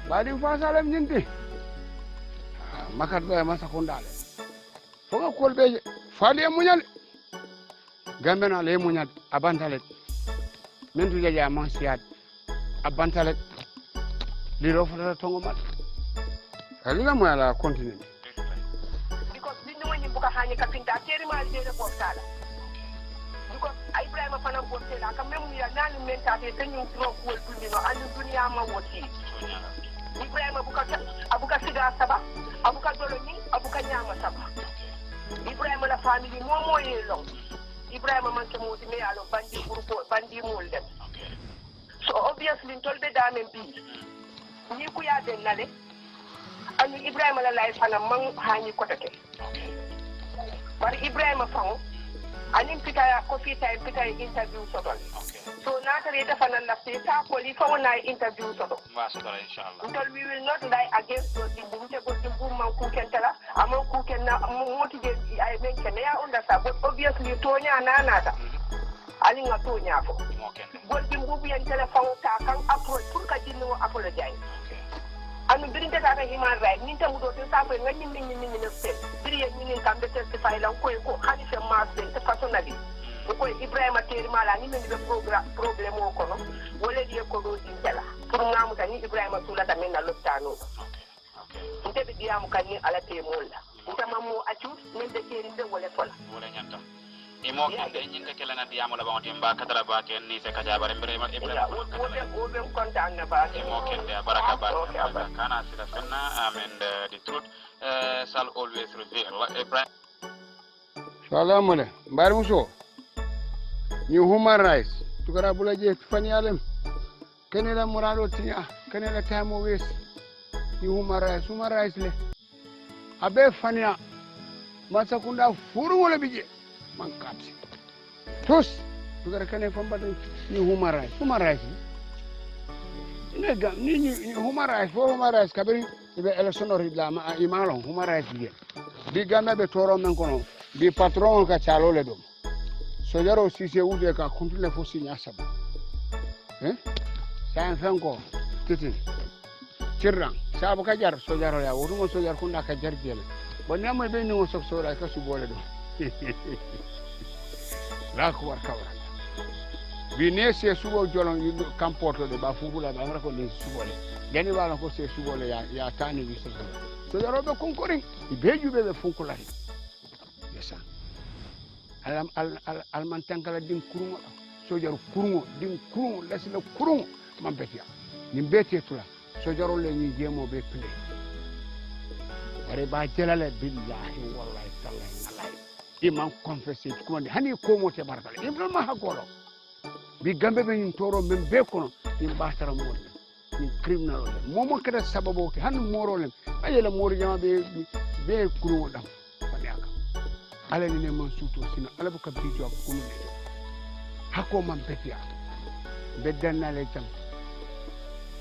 badi fa salam ñinti makat be Masakunda le fo nga kolbe faali muñal Gambia na le muñal abantale men tu jaja man siat abantale li ro fota tongo mat alina mo ala continent because bindu woni buka hani kapinta teri ma de portala because Ibrahima fana portela kam memu ya nanu menta te tanyu tro ko tundi no anu dunia ma woti Ibrahima abuka siga saba abuka doloni abuka nyama saba Ibrahima la family momo yelo Ibrahima man ke moti me alo bandi groupe bandi molde so obviously tolbe dame bi ni ku ya den nale ani Ibrahima la life ana man hani ko take bari Ibrahima fango ani pita ko pita interview sodol so na tare da fanan na pita ko li fango na interview sodol ma sodol inshallah until we will not lie against those dimbu ko dimbu man ku kentala amon ku kenna moti de ay men ken ya unda sa but obviously tonya nanata ali nga tonya ko god dimbu bien telephone ta kan approach pour ka dinno apologize anu birinte ta human right ni tamu do ta fa ngani ni ne sen biri ye ni kam be testify lan ko hani fe ma sen te personally ko Ibrahima teri mala ni men be problem o kono wala di ko do di tela pour ngamu tan ni Ibrahima sula ta men na loptano nte be diamu kan ni ala te molla ntama mo acu men be teri be wala fola wala nyanta imo kende nyinte kala na diamu la bawti mba katara ba ken ni se kaja bare Ibrahima o be kontaan na ba imo kende baraka ba kana sila sunna amen the truth shall always reveal Ibrahim salamu alaikum mbar muso ni human rights tukara bula je fani alem kenela murado tinya kenela tamo wes ni human rights le abe fania Masakunda furu wala bije mankati tos tukara kene fambata ni human rights ni human rights kabiri be election la ma imalo human rights bi gambe be toro men kono bi patron ka chalo le dum so yaro sise wude ka kuntule fo sinya saba san fanko titi cirran sabu ka jar so yaro ya wudu so yar kunda ka jar jele bonna mo be ni mo sok so la ka su bole do la ko war kawra bi ne se subo jolon yi kampoto de ba fufula ba ngara ko ni subole gani wala ko se subole ya tani bi so yaro be konkorin beju be funkula yesa al man tankala din kurungo sojaru kurungo din kurungo lasila kurungo man betia ni beti tula sojaru le ni jemo be pile bare ba jelale billahi wallahi tallahi nalai imam confesse ko ni hani ko mo te barkale ibn ma hakolo bi gambe be ni toro men be kono ni batara mo ni criminal momo kada sababu ke han morole ayela mori jama be kurungo dam ala ni man suto sina ala bu kabbi jo ko no hako man betia beddanna le jam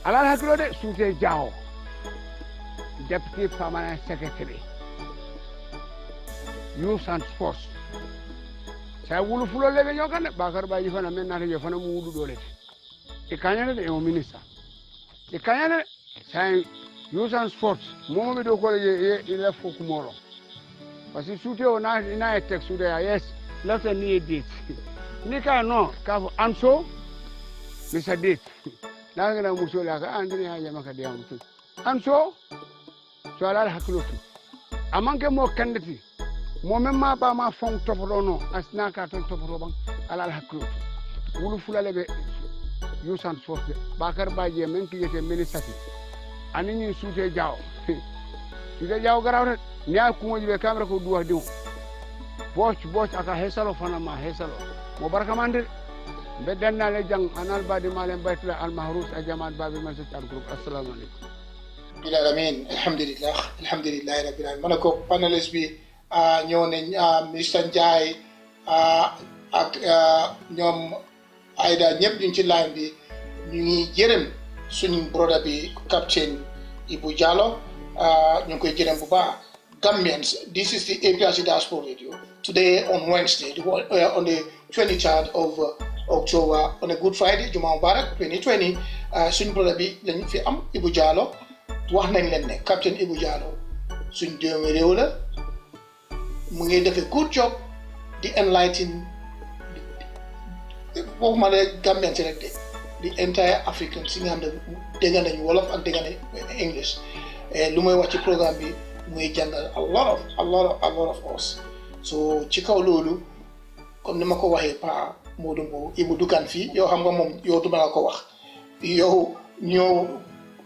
ala haklo de suute jaawo deputy permanent secretary youth and sports sa wulu fulo lebe nyokane bakar baji fana men na je fana mu wudu dole e kanyana de o minister e kanyana sa youth and sports mo be do ko ye ile fo ku moro parce que soute on a tek soude yes lata ni edit ni ka no ka anso ni sa dit la ngana muso la ka andini ha jama ka diam tu anso so ala hakilo tu amanke mo kandati mo memma ba ma fon topro no asna ka ton topro ban ala hakilo tu wulu fulale be yusan sofe bakar baje men ki yete melisati anini soute jaaw soute jaaw garawre ni a kuŋoji ɓe kamera ko duwa diŋo boc aka hesalo fana ma hesalo mo barka mandir بدنا لجن أنا البادي مالين بيت المهروس أجمع بابي مسجد الجروب السلام عليكم Bismillahirrahmanirrahim. Alhamdulillah rabbil alamin. Manako panelist bi ñëw nañ Mr Njie ak ñoom Aida ñëpp ñu ci line bi ñu ngi jërëm suñu brother bi captain Ibu Jallow ñu ngi koy jërëm bu baax. Gambians, this is the APRC Diaspora Radio. Today on Wednesday, on the 23rd of October, on a Good Friday, Juma Mubarak 2020, suñu brother bi lañ fi am Ibu Jallow. wax nañ leen ne captain Ibu Jallow suñ doomi réew la mu ngi def a good job di enlighten waxuma ne Gambian ci rek de the entire African si nga xam ne dégg nañ wolof ak dégg nañ English lu may wax ci programme bi muy jàngal a lot of us so ci kaw loolu comme ni ma ko waxee pa Modou Mbow Ibu dukan fii yow xam nga moom yow duma la ko wax yow ñoo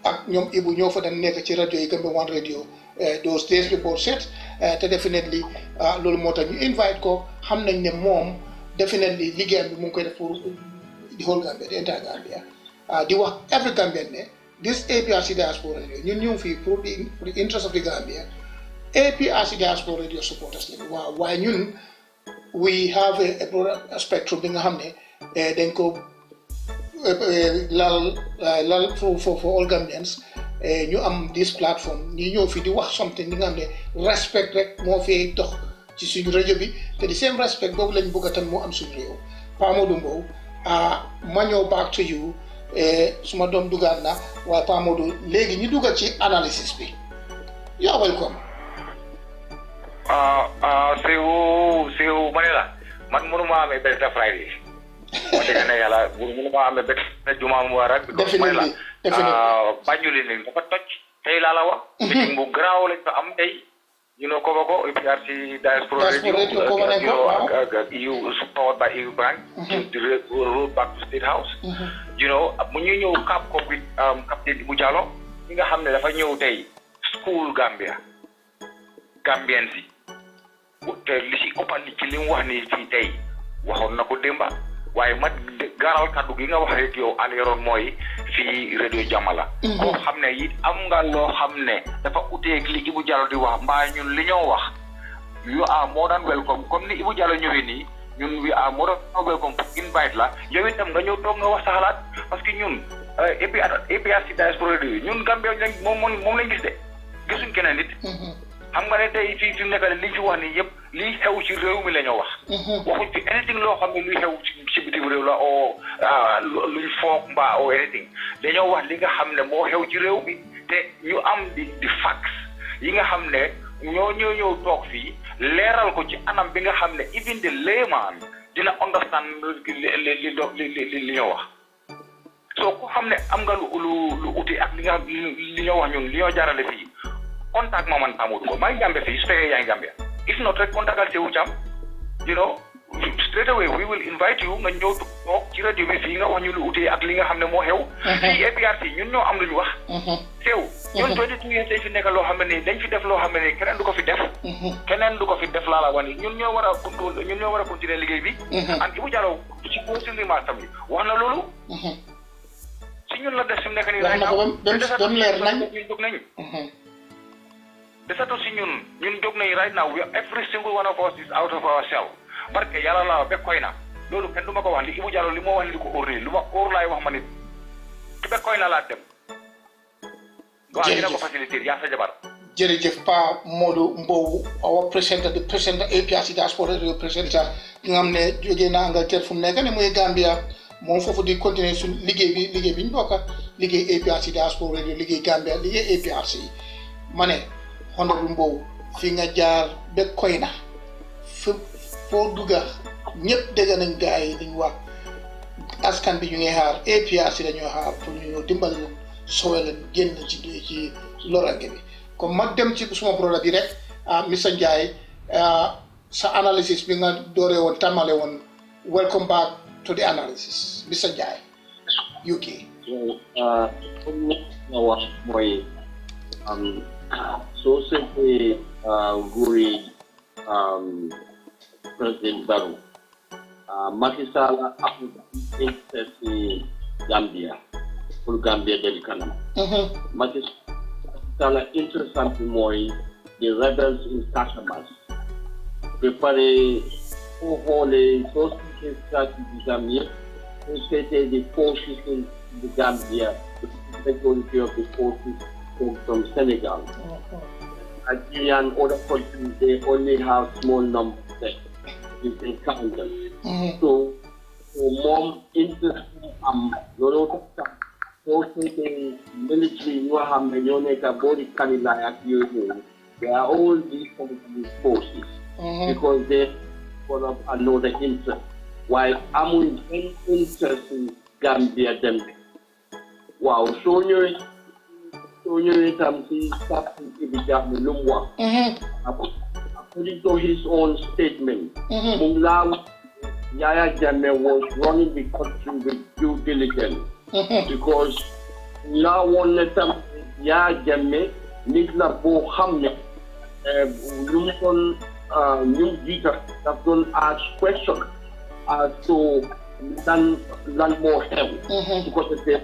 ak ñoom Ibu ñoo fa daan nekk ci rajo yi Gambia One Radio those days before set te definitely loolu moo tax ñu invite ko xam nañ ne moom definitely liggéeyam bi mu ngi koy def pour the whole Gambia the entire Gambia di wax every Gambian ne this APRC Diaspora Radio ñun ñu ngi fii pour the interest of the Gambia APRC Diaspora Radio supporters lañu waaw waaye ñun we have a broad spectrum bi nga xam ne dañ ko lal for all Gambians ñu am this platform ñi ñëw fi di wax something li nga xam ne respect rek moo fee dox ci suñu rajo bi te di same respect boobu lañ bëgg a tam moo am suñu réew Pa Modou Mbow ma ñëw back to you suma doom dugaat na waaye Pa Modou léegi ñu dugal ci analysis bi you're welcome Sew ma ne la man mënuma amee Better Friday wax dëgg ne yàlla mënuma amee Better Juma Mubarak because ma ne la Banjul ni dafa toj tey laa la wax meeting bu garaaw lañ fa am tey you know cover ko APRC Diaspora Radio you powered by EU Bank the road back to State House you know mu ñu ñëw cap ko with captain Ibu Jallow ñi nga xam ne dafa ñëw tey school Gambian si te li si ëppal ci li mu wax ni fii tey waxoon na ko démba waaye ma gaaral kaddu gi nga wax rek yow aleeroon mooy fii radio Jamala koo xam ne it am nga loo xam ne dafa uteeg li Ibu Jallow di wax mbaa ñun li ñoo wax you are more than welcome comme ni Ibu Jallow ñëwee nii ñun we are more than welcome pour invite la yow itam nga ñëw toog nga wax sa xalaat parce que ñun APRC Diaspora Radio ñun Gambia moom lañ gis de gisuñ keneen nit xam nga ne tey fii fi mu nekk li fi wax nii yëpp liy xew ci réew mi la ñoo wax waxuñ fi anything loo xam ne luy xew ci bitim réew la o luy foog mbaa o anything dañoo wax li nga xam ne moo xew ci réew mi te ñu am di facts yi nga xam ne ñoo ñëw toog fii leeral ko ci anam bi nga xam ne even the layman dina understand li ñoo wax so ku xam ne am nga lu uti ak li ñoo wax ñun li ñoo jaarale fii contact ma man Pa Modou Mbow maa ngi Gambia fii su fekkee yaa ngi Gambia if not rek contactal Sewu Cham you know straight away we will invite you nga ñëw toog ci rajo bi fii nga wax ñu lu utee ak li nga xam ne moo xew fii APRC ñun ñoo am lu ñu wax Sew ñun 22 years dañ fi nekk loo xam ne dañ fi def loo xam ne keneen du ko fi def laa la wax ni ñun ñoo war a continuer liggéey bi and Ibu Jallow ci consumer martam yi wax na loolu si ñun la def si mu nekk nii right now dem leer nañ ñun jóg nañ desatu si ñun jóg nañ right now every single one of us is out of ourselves parce que yàlla la bekkoy na loolu kenn du ma ko wax li Ibu Jallow li moo wax ni di ko óor lu ma óor laay wax ma nit ci bekkoy na laa dem waaw dina ko faciliter yaa sa jabar jërëjëf Pa Modou Mbow our presenter the presenter APRC Diaspora Radio presenter ki nga xam ne jógee na Angleterre fu mu nekk ne muy Gambia moom foofu di continuer suñ liggéey bi ñu bokk liggéey APRC Diaspora Radio liggéey Gambia liggéey APRC ma ne Honorable Mbow fi nga jaar ba koy na foo dugga ñëpp dégg nañ gars yi dañ wax askan bi ñu ngi xaar APRC dañoo xaar pour ñu ñëw dimbali leen sowe leen génn ci lorange bi comme ma dem ci suma brother bi rek Mr Njie sa analysis bi nga dooree woon tàmmale woon welcome back to the analysis Mr Njie UK comme nga wax mooy soo seetee nguuri président Barrow Macky Sall amul interest ci Gambia pour Gambia dem kanam. Macky Sall interessant mooy the rebels in Casamance. Ba pare foo xoolee soo seetee stratégie Gambia soo seetee the forces in the Gambia, the majority of the forces came from Senegal. Nigeria and other countries, they only have small numbers there. You can count them. So mom interest lolo so the military you have millionaire body canila at you. They are all these forces because they follow another interest. While I'm in interest in Gambia them. Wow, so you something according to his own statement, Yaya Jammeh was running the country with due diligence because now one letter Yaya Jammeh Nikla Bo Hamne Lumson New Dita have done ask questions as to land more help because of the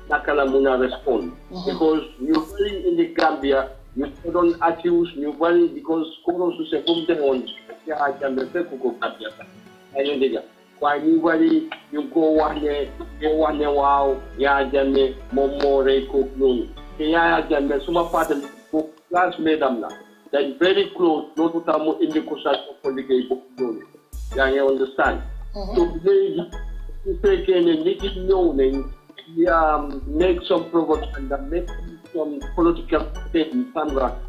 Nakalamuna respond because you really in the Gambia you don't accuse you really because Koros to say come on Yaya Jammeh Peko Gambia. Why you really you go one wow, ya Jammeh, Momo, Reiko, Noon. Ya Jammeh, Suma Patel, class madam, that very close, no to Tamu in the Kosas of the Gay Book. You understand? So they take any little knowing, make some provocation, make some political statements,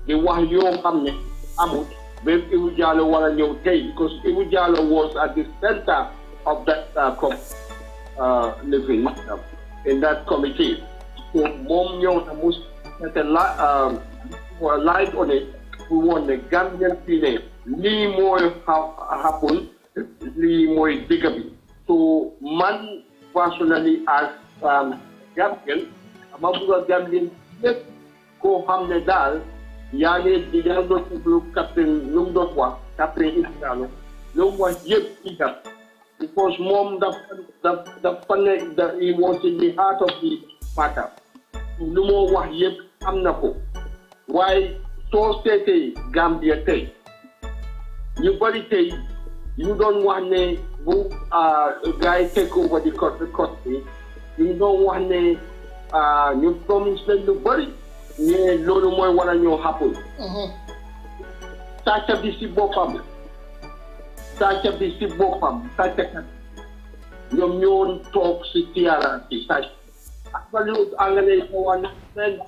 they want your family, Amut. Ibu Jallow was your case because Ibu Jallow was at the center of that living in that committee. So Mom Yon set a light on it. We want the Gambian people. Lee more happen, Lee more bigger. So man personally as Gambian, Amabuga Gambian, go Hamne Dal. Yani digando to Captain Lumdokwa, Captain Israel, no one yet either. Because mom the funny that he was in the heart of the matter. No more what yet amnako. Why so say Gambia say? You body say you don't want a guy take over the country. You don't want a you promise them nobody. Yeah, lolo moy wala ñoo happen. Sacha bi ci bopam. Sacha bi ci bopam. Sacha kat. Ñom ñoo tok ci tiara ci sacha. Akbalu angale ko wan friend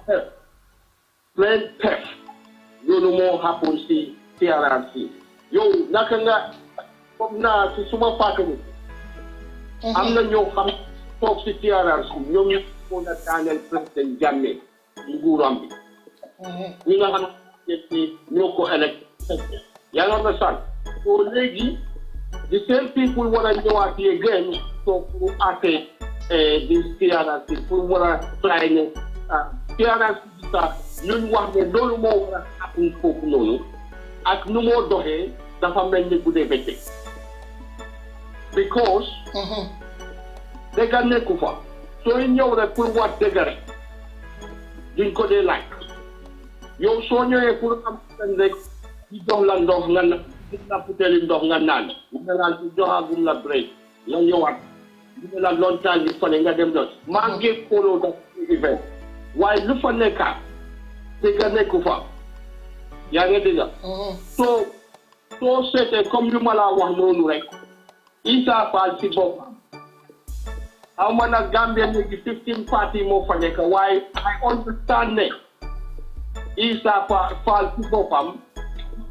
pef. Lolo mo happen ci tiara ci. Yo naka nga comme na ci suma fakami. Am na ñoo xam tok ci tiara ci ñom ñu ko na tanel president Jammeh. Nguuram bi ñi nga xam ne ñoo ko elect yaa nga understand so léegi the same people war a ñëwaat again so pour atte this TRRC pour war a try ne TRRC bi sax ñun wax ne loolu moo war a happen foofu noonu ak nu moo doxee dafa mel ni bu dee bëccëg because dëgga nekku fa sooy ñëw rek pour wax dëgg rek duñ ko dee laaj yow soo ñëwee pour am rek di jox la ndox nga naan di la puteeli ndox nga naan bu naan ci joxagum la break nga ñëwaat di la lontaan bi fane nga dem doon maa ngi follow da event waaye lu fa nekkaat dëgg nekku fa yaa ngi dégg soo seetee comme lu ma la wax noonu rek Issa Faal ci boppam how many Gambian 15 party more for the why I understand ne Issa Faal ci boppam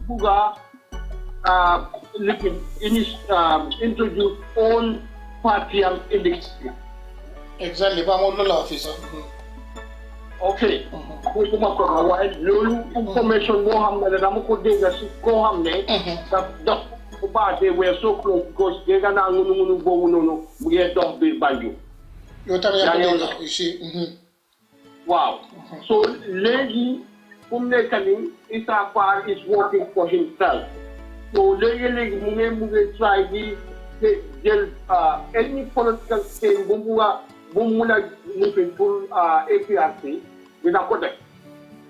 buga introduce own party in the exactly ba mo lola officer okay ko kuma ko waaye loolu information boo xam ne dama ko dégg si koo xam ne daf but they were so close because they got now no we get down big banjo. You see. Wow. So lady Umnekani Issa Faal is working for himself. So lady try the jël any political change bu mu mun a lifin pour APRC dina ko def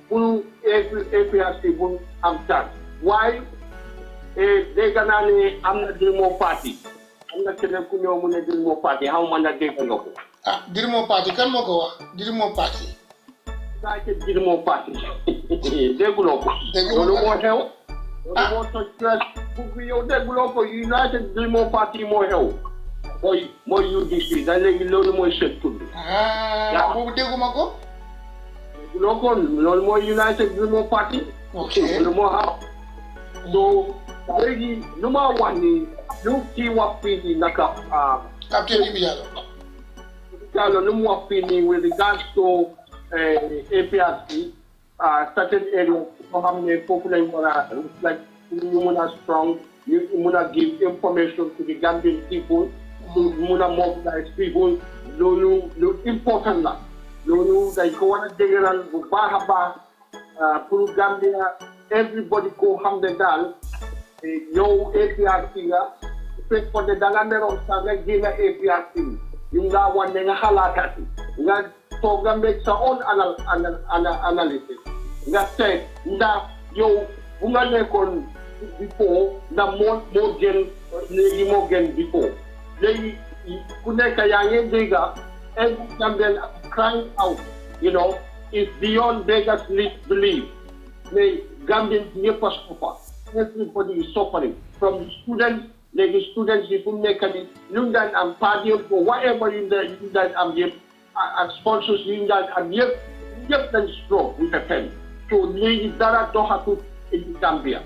pour APRC bu am chance waaye dégg naa ne am na Dirimo Party am na keneen ku ñëw mu ne Dirimo Party xaw ma na dégg nga ko. Dirimo Party kan moo ko wax Dirimo Party. daa ci Dirimo Party dégguloo ko. loolu moo xew. loolu moo toj bu yow dégguloo ko United Dirimo Party moo xew. mooy UDC da léegi loolu mooy seen tur bi. boobu dégguma ko. dégguloo ko loolu mooy United Dirimo Party. ok loolu moo xew. so léegi lu ma wax ni lu ci wax fii nii naka. Captain Ibi Diallo lu mu wax fii nii with regards to APRC certain areas yoo xam ne foofu lañ war a like ñu mun a strong ñu mun a give information to the Gambian people to mun a mobilize people loolu lu important la loolu dañ ko war a dégëral bu baax a baax pour Gambia everybody ko xam ne daal yow APRC nga fekk ko de da nga meroon sax nga génn APRC yu nga wane nga xalaatati nga toog nga make sa own analysis nga seet ndax yow bu nga nekkoon before ndax moo gën léegi moo gën before léegi ku nekk yaa ngi dégg every Gambian crying out you know is beyond beggars belief mais Gambians ñëpp a suffer everybody is suffering from the students léegi students yi fu mu nekk nii ñu daan am padium for whatever you daan am yëpp ak sponsors yi ñu daan am yëpp dañ stroke with a pen so léegi dara doxatut in Gambia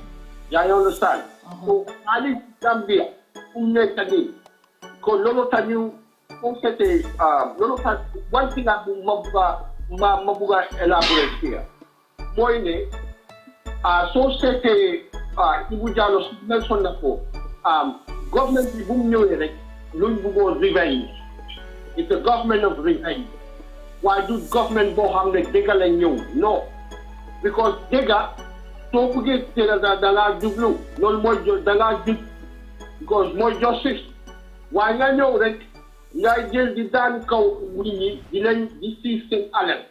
yaa ngi understand so xaalis Gambia fu mu nekk nii ko loolu tamit fu seetee loolu tax one thing ma bugg a elaborate here mooy ne soo seetee Ibu Diallo su mention na ko government bi bu mu ñëwee rek luñ bëggoon revenge it's a government of revenge waaye du government boo xam ne dëgg la ñëw non because dëgg soo bëggee teel a da ngaa jublu loolu mooy da ngaa jub because mooy justice waaye nga ñëw rek ngay jël di daan kaw nit ñi di leen di siis seen alal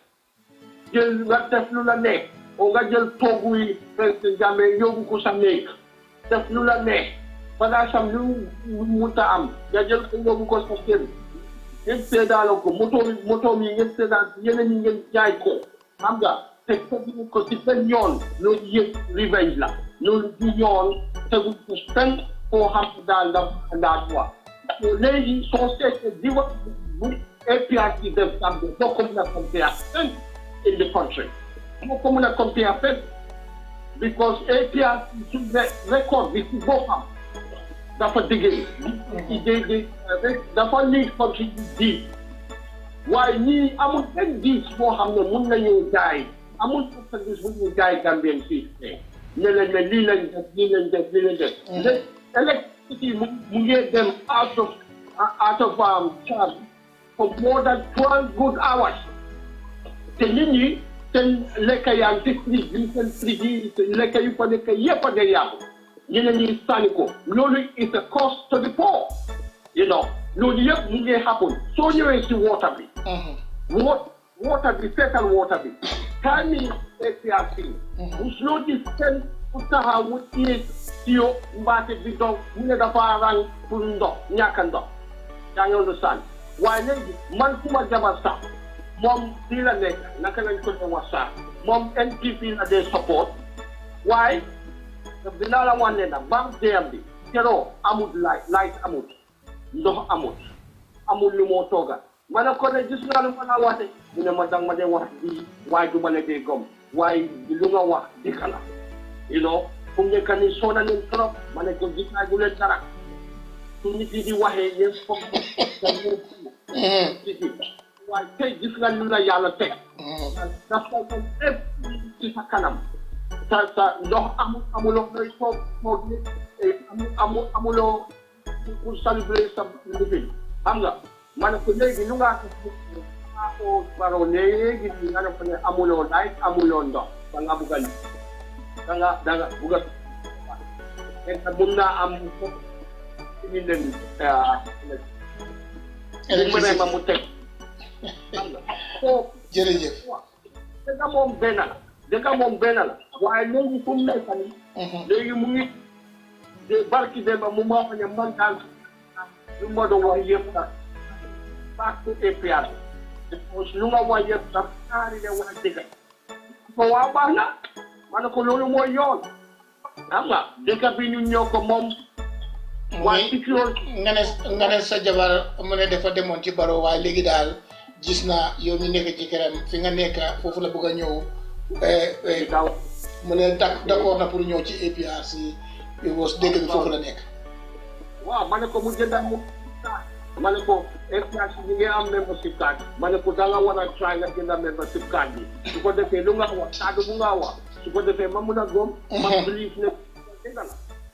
jël nga def lu la neex o nga jël toogu yi président Jammeh yóbbu ko sa néeg def lu la neex balaa sam lu munta am nga jël ko yóbbu ko sa kër ngeen seedaalo ko moto yi ngeen seedaan yeneen yi ngeen jaay ko xam nga te tegu ko si benn yoon loolu yëpp revenge la loolu du yoon tegu ko fenn foo xam ne daal daal wax léegi soo seetee di wax bu APRC def Gambia doo ko mën a compare fenn in the country doo ko mën a compare fenn because APRC su record bi si boppam dafa diggee dafa need country di waaye ñii amul benn diis boo xam ne mun nañu jaay amul service bu ñu jaay Gambien fii ne leen ne lii lañ def lii lañ def lii lañ def electricity mu ngi dem out of charge for more than 12 good hours te nit ñi seen lekk yaa ngi ci fridge bi seen fridge yi lekk yu fa nekk yëpp a day yàqu ñeneen ñi sànni ko loolu is a cost to the poor you know loolu yëpp mu ngi happen soo ñëwee si water bi water bi seetal water bi kaani APRC musuloo gis kenn ku taxaw mu téye siyo mbaate bi doon mu ne dafa rang pour ndox ñàkk ndox yaa ngi understand waaye léegi man ku ma jabar sax moom fii la nekk naka lañ ko doon wax sax moom NPP la dee support waaye dinaa la wax ne nag bam deyam bi keroo amul light amul ndox amul lu moo tooga ma ne ko ne gis nga lu ma la waxee mu ne ma dang ma dee wax bii waaye du ma la dee gom waaye lu nga wax dikka la you know fu mu nekk nii soo na leen trop ma ne ko gis naa du leen dara su nit yi di waxee yéen foog waaye tey gis nga lu la yàlla teg dafa ko ëpp ci sa kanam sa ndox amuloo looy toog amuloo pour célébrer sa lifin xam nga ma ne ko léegi lu ngaa ko baro léegi nga ne ko ne amuloo light amuloo ndox da nga bugg a da nga bugg a mun naa am ñu leen ma mu teg jërëjëf dëgg moom benn la waaye léegi fu mu nekk nii léegi mu ngi barki demba mu ma ne man daal lu ma doon wax yëpp sax back to APR because lu nga wax yëpp sax ñaari ne wax dëgg ko waa baax na ma ne ko loolu mooy yoon xam nga dëkk bi ñu ñoo ko moom waaye sécurité nga ne sa jabar mu ne dafa demoon ci baro waaye léegi daal gis naa yow mi nekk ci këram fi nga nekk foofu la bëgg a ñëw mu ne d'accord na pour ñëw ci APR si dëkk bi foofu la nekk waaw ma ne ko mu jëndal mu ma ne ko APR si ñi ngi am membership card ma ne ko da nga war a try nga jëndal membership card bi su ko defee lu nga wax kàddu bu nga wax su ko defee ma mun a góom ma believe ne dëgg la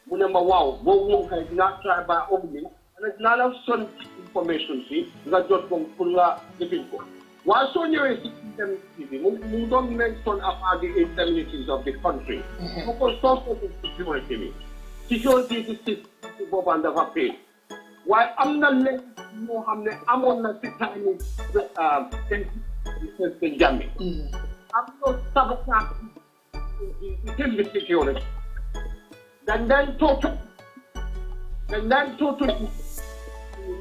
mu ne ma waaw boobu moom kay dinaa try ba omni dinaa la son information si nga jot ko pour nga defin ko waaye soo ñëwee si indemnity bi mu doon mention about the indemnities of the country mu ko source security bi security si boobaan dafa pay waaye am na leen moo xam ne amoon na si time président Jammeh am na sabotage the security dañ daan tootu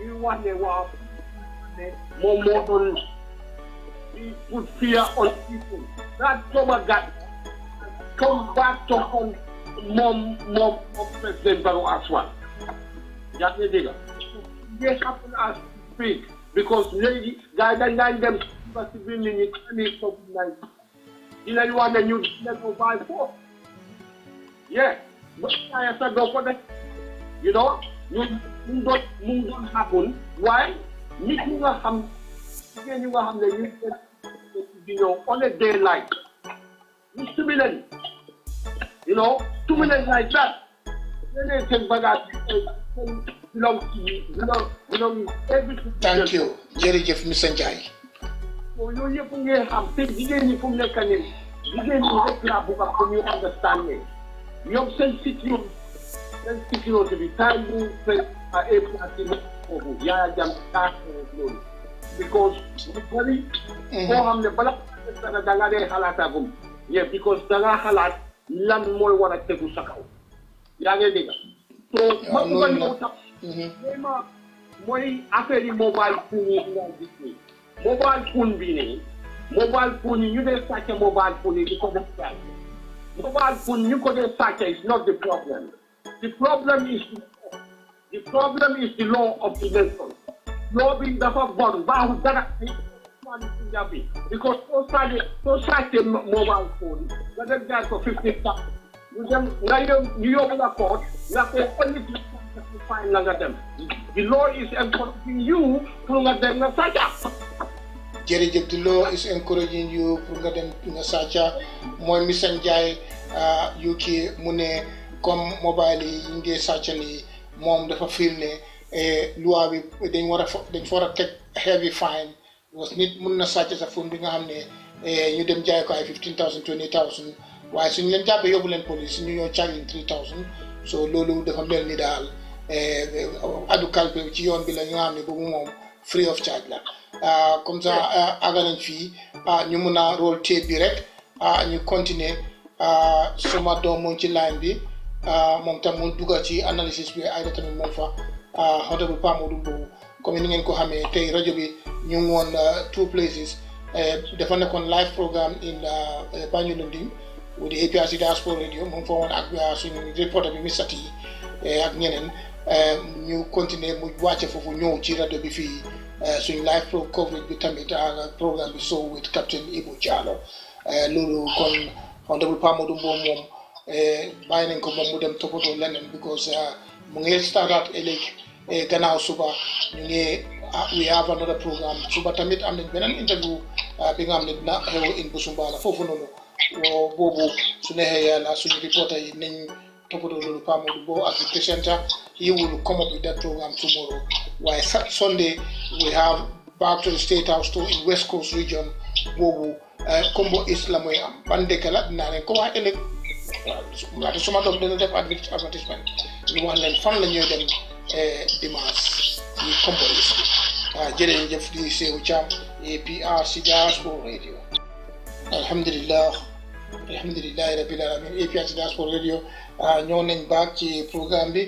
ñu wax ne waaw moom moo doon put fear on people that Tomagat come back to home mom President Barrow as well. Just a digger. They happen as speak because lady guide them civilian in COVID-19. You know you want a new level by 4. Yeah. But I said go for that. You know, you don't happen. Why? You have on a day like you 2 million, 2 million like that. Then they take back belongs to you, everything. Thank you, Jerryjeff Misanjai. So you have things you from the canyon. You can understand me. You have sensitive to be time because very yeah, because danga halat lan moy wara tegu sakaw ya nga diga so ma ko ñu tax moy affaire mobile phone yi nga gis mobile phone bi ni mobile phone ñu dé sacc mobile phone yi ko def tay mobile phone ñu ko dé sacc is not the problem. The problem is the law of the nation. Law being the born, because society mobile phone, let them die for 50,000. You open a court, only to find them. The law is encouraging you to let them search. Jerryjeff, the law is encouraging you to let them search. Moi Misanjai, UK, Mune. Comme mobile yi ngi sàccali moom dafa feel ne loi bi dañ war a teg heavy fine because nit mun na sàcc sa phone bi nga xam ne ñu dem jaay ko ay 15,000 20,000 waaye suñu leen jàppee yóbbu leen police ñu ñoo charge 3,000 so loolu dafa mel ni daal adu calpe ci yoon bi la nga xam ne boobu moom free of charge la comme ça aga nañ fii ñu mun a roll tape bi rek ñu continuer suma doom moom ci line bi moom tam mu dugga ci analysis bi ay tamit moom fa honorable Pa Modou Mbow comme ni ngeen ko xamee tey rajo bi ñu ngi woon 2 places dafa nekkoon live programme in Banjulunding with the APRC Diaspora Radio moom fa woon ak suñu reporter bi Mr T ak ñeneen ñu continuer mu wàcce foofu ñëw ci rajo bi fii suñu live coverage bi tamit programme bi so with Captain Ibu Diallo loolu kon honorable Pa Modou Mbow moom bàyyi nañ ko moom mu dem toppatoo leneen because mu ngi start out ëllëg gannaaw suba ñu ngi we have another programme suba tamit am nañ beneen interview bi nga xam ne dina xew in Busumbala foofu noonu boobu su neexee yàlla suñu reporter yi nañ toppatoo loolu Pa Modou Mbow as the presenter he will come up with that program tomorrow waaye Sunday we have back to the State House too in West Coast region boobu Kombo East la mooy am ban dëkk la dinaa leen ko wax ëllëg waaw suma doom dina def advertisement ñu wax leen fan la ñuy dem dimanche ci Kombolis bi jërëjëf di Seydou Thiam APRC Diaspora Radio alhamdulilah rabbil alamin APRC Diaspora Radio ñëw nañ baak ci programme bi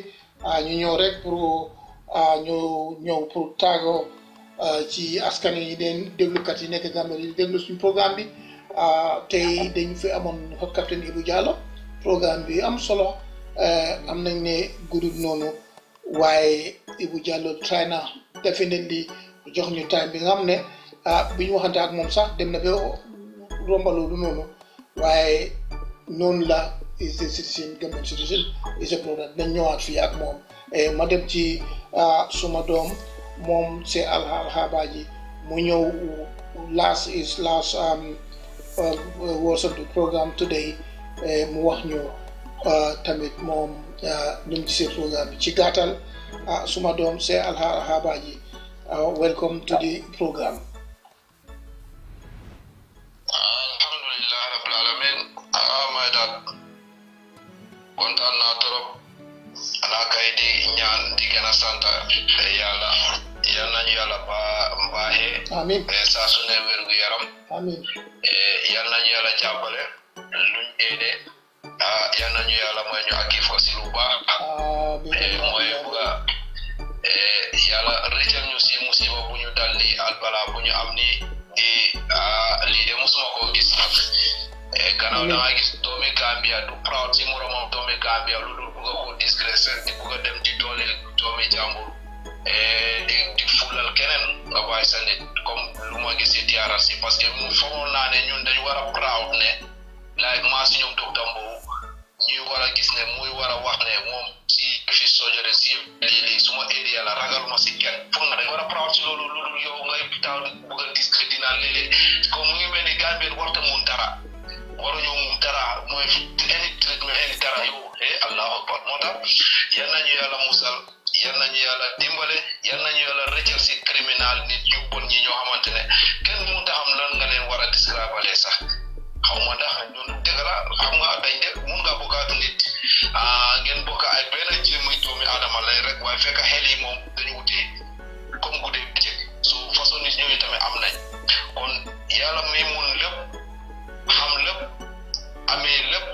ñu ñëw rek pour ñu ñëw pour tàggoo ci askan yi den déglukat yi nekk Gambie di déglu suñu programme bi tey dañu fi amoon hot captain Ibou Diallo programme bi am solo am nañ ne guddul noonu waaye Ibou Diallo try na definitely jox ñu time bi nga xam ne bi ñu waxante ak moom sax dem na ba rombaloo du noonu waaye noonu la is a citizen government citizen is a product dañ ñëwaat fii ak moom ma dem ci suma doom moom c'est Alhabaji mu ñëw last was of the program today mu wax ñu tamit moom ñu ngi gisee programme bi ci gàttal suma doom c'est Alhabaji welcome to the program. Alhamdulillah rabbil alamin my dad kontaan naa trop ana kay di ñaan di gën a sant yàlla yal nañu yàlla baaxee amiin saa su ne wér gu yaram amiin yal nañu yàlla jàppale luñ eede yal nañu yàlla mooy ñu akki fo si lu baax mooy buga yàlla rëccal ñu si musiba bu ñu dal ni albala bu ñu am ni di lii de musuma koo gis gannaaw da nga gis doomi Gambia du proud si moromam doomi Gambia lu dul buga ko disgrace di buga dem di dooleel doomi jàmbur di fulal keneen nga bàyyi sa nit comme lu ma gis si TRRC parce que mu foogoon naa ne ñun dañu war a proud ne like maa si ñoom docteur Mbow ñuy war a gis ne muy war a wax ne moom si fi sojore si lii suma area la ragaluma si kenn foog na dañu war a proud si loolu loolu yow ngay taw bëgg a discrédit naan léeg-léeg comme mu ngi mel ni Gambien warta mun dara waruñu mun dara mooy any treatment any dara yow allahu akbar moo tax yal nañu yàlla musal yal nañu yàlla dimbale yal nañu yàlla rëccal si criminal nit ñu bon ñi ñoo xamante ne kenn mënut a xam lan nga leen war a discréditer sax xaw ma ndax ñun dëgg la xam nga dañ de mun nga bokk ak nit ngeen bokk ay benn jéemuy doomi aadama lay rek waaye fekk xel yi moom dañu wutee comme guddee bëccëg su façon nit ñooñu tamit am nañ kon yàlla mi mun lépp xam lépp amee lépp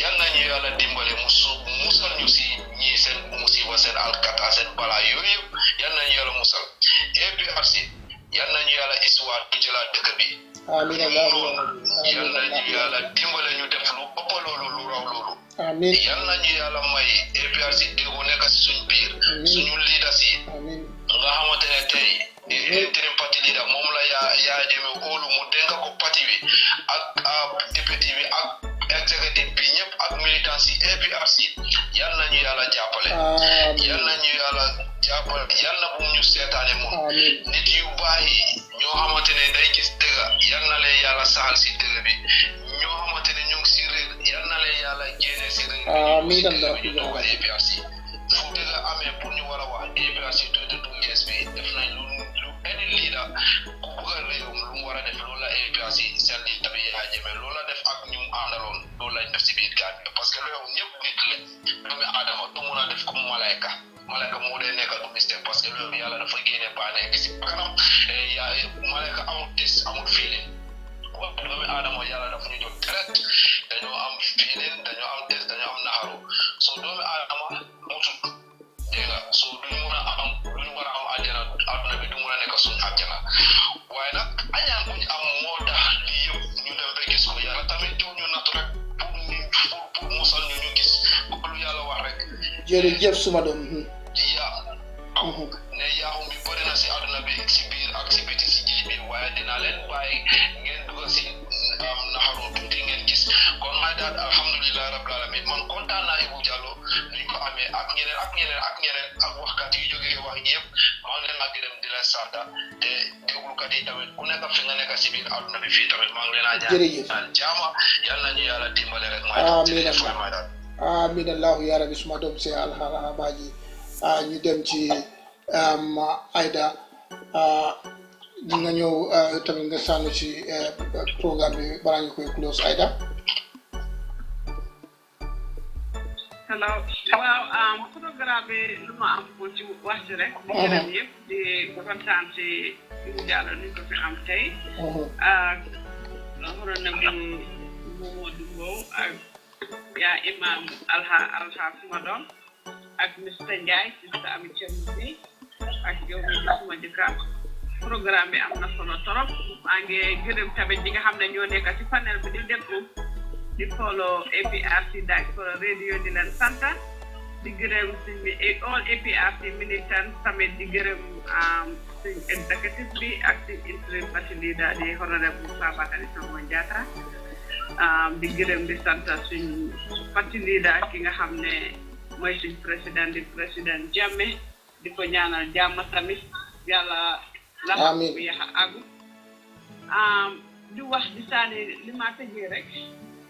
yal nañu yàlla dimbale musal ñu si ñii seen musiba seen alkata seen balaa yooyu yëpp yal nañu yàlla musal APRC yal nañu yàlla histoire bu jëlaat dëkk bi amiin yal nañu yàlla dimbale ñu def lu ëpp loolu lu raw loolu amiin yal nañu yàlla may APRC déggu nekk si suñ biir suñu leaders yi nga xamante ne tey interim party leader moom la yaa jëme óolu mu dénk ko parti bi ak député bi ak executive bi ñëpp ak militants yi APRC yal nañu yàlla jàppale yal nañu yàlla jàppale yal na bu ñu seetaane moom nit yu baax yi ñoo xamante ne day gis dëgg yal na leen yàlla saxal si dëgg bi ñoo xamante ne ñu ngi si réer yal na leen yàlla génne si réer bi ñu toog APRC fu dëgg amee pour ñu war a wax APRC 22 years bi def nañ lu any leader ku bëgg a réewum lu mu war a def loolu la APRC seen li tabi yaa jëmee loolu la def ak ñu mu àndaloon loolu lañ def si biir Gambie parce que loolu ñëpp nit la doomi aadama du mun a def comme malayka moo dee nekk du mistake parce que loolu yàlla dafa génne bànneex si kanam malayka amul test amul feeling waaw doomi aadama yàlla dafa ñu jox direct dañoo am feeling dañoo am test dañoo am naxaru so doomi aadama mutut dégg nga so duñu mun a am duñu war a am àjjana àdduna bi du mun a nekk suñu àjjana waaye nag añaan buñu am moo tax lii yëpp ñu dem ba gis ko yàlla tamit diw ñu natt rek pour musal ñu gis lu yàlla wax rek jërëjëf suma doom ne yaaxu mi bëri na si àdduna bi si biir ak si biti si ji bi waaye dinaa leen bàyyi ngeen dugg si naxaru tuuti ngeen gis kon may daal alhamdulilah rabbil alamin man kontaan naa Ibou Diallo nuñ ko amee ak ñeneen ak waxkat yu jógee wax yëpp maa ngi leen a gërëm di leen sant te déglukat yi tamit ku nekk fi nga nekk si biir àdduna bi fii tamit maa ngi leen a ñaan jaama yal nañu yàlla dimbale rek may daal amiin allahu ya rabbi suma doom see Alhabaji ñu dem ci Aida nga ñëw tamit nga sànni ci programme bi balaa ñu koy close Aida. hello waaw programme bi lu ma am ko ci wax ci rek di gërëm yëpp di kontaan ci ñu jàll ni ko fi am tey waroon na bi Momadou Mbow ak yaa imam alha suma doom ak Mr Ndiaye Sister Ami Thiambi ak yow mi suma jëkkër programme bi am na solo torop maa ngi gërëm tamit ñi nga xam ne ñoo nekk ci panel bi di déglu di follow APRC Diaspora Radio di leen sant di gërëm suñu all APRC militants tamit di gërëm suñu executive bi ak suñu interim party leader di honorable Fabakary Tombong Jatta di gërëm di sant suñu party leader ki nga xam ne mooy suñu président di président Jammeh di ko ñaanal jàmm tamit yàlla la bu yaxa agu di wax di saani li ma tëjee rek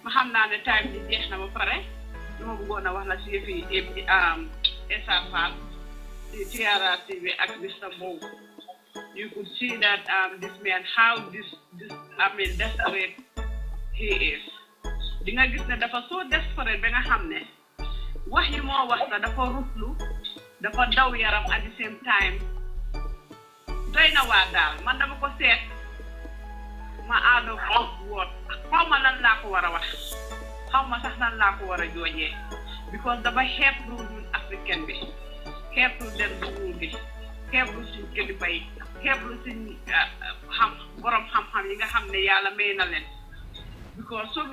ma xam naa ne time bi jeex na ba pare dama bëggoon a wax la si yëfi Essa Faal di TRRC bi ak Mr Mbow you could see that this man how this desperate he is di nga gis ne dafa so desperate ba nga xam ne wax yi moo wax la dafa rutlu dafa daw yaram at the same time doy na waar daal man dama ko seet ma aado woot xaw ma lan laa ko war a wax xaw ma sax lan laa ko war a joojee because dafa xeeb lu ñun africain bi xeeb lu dem bu nguur gi xeeb lu suñ kilifa yi xeeb lu suñ borom xam-xam yi nga xam ne yàlla may na leen because soo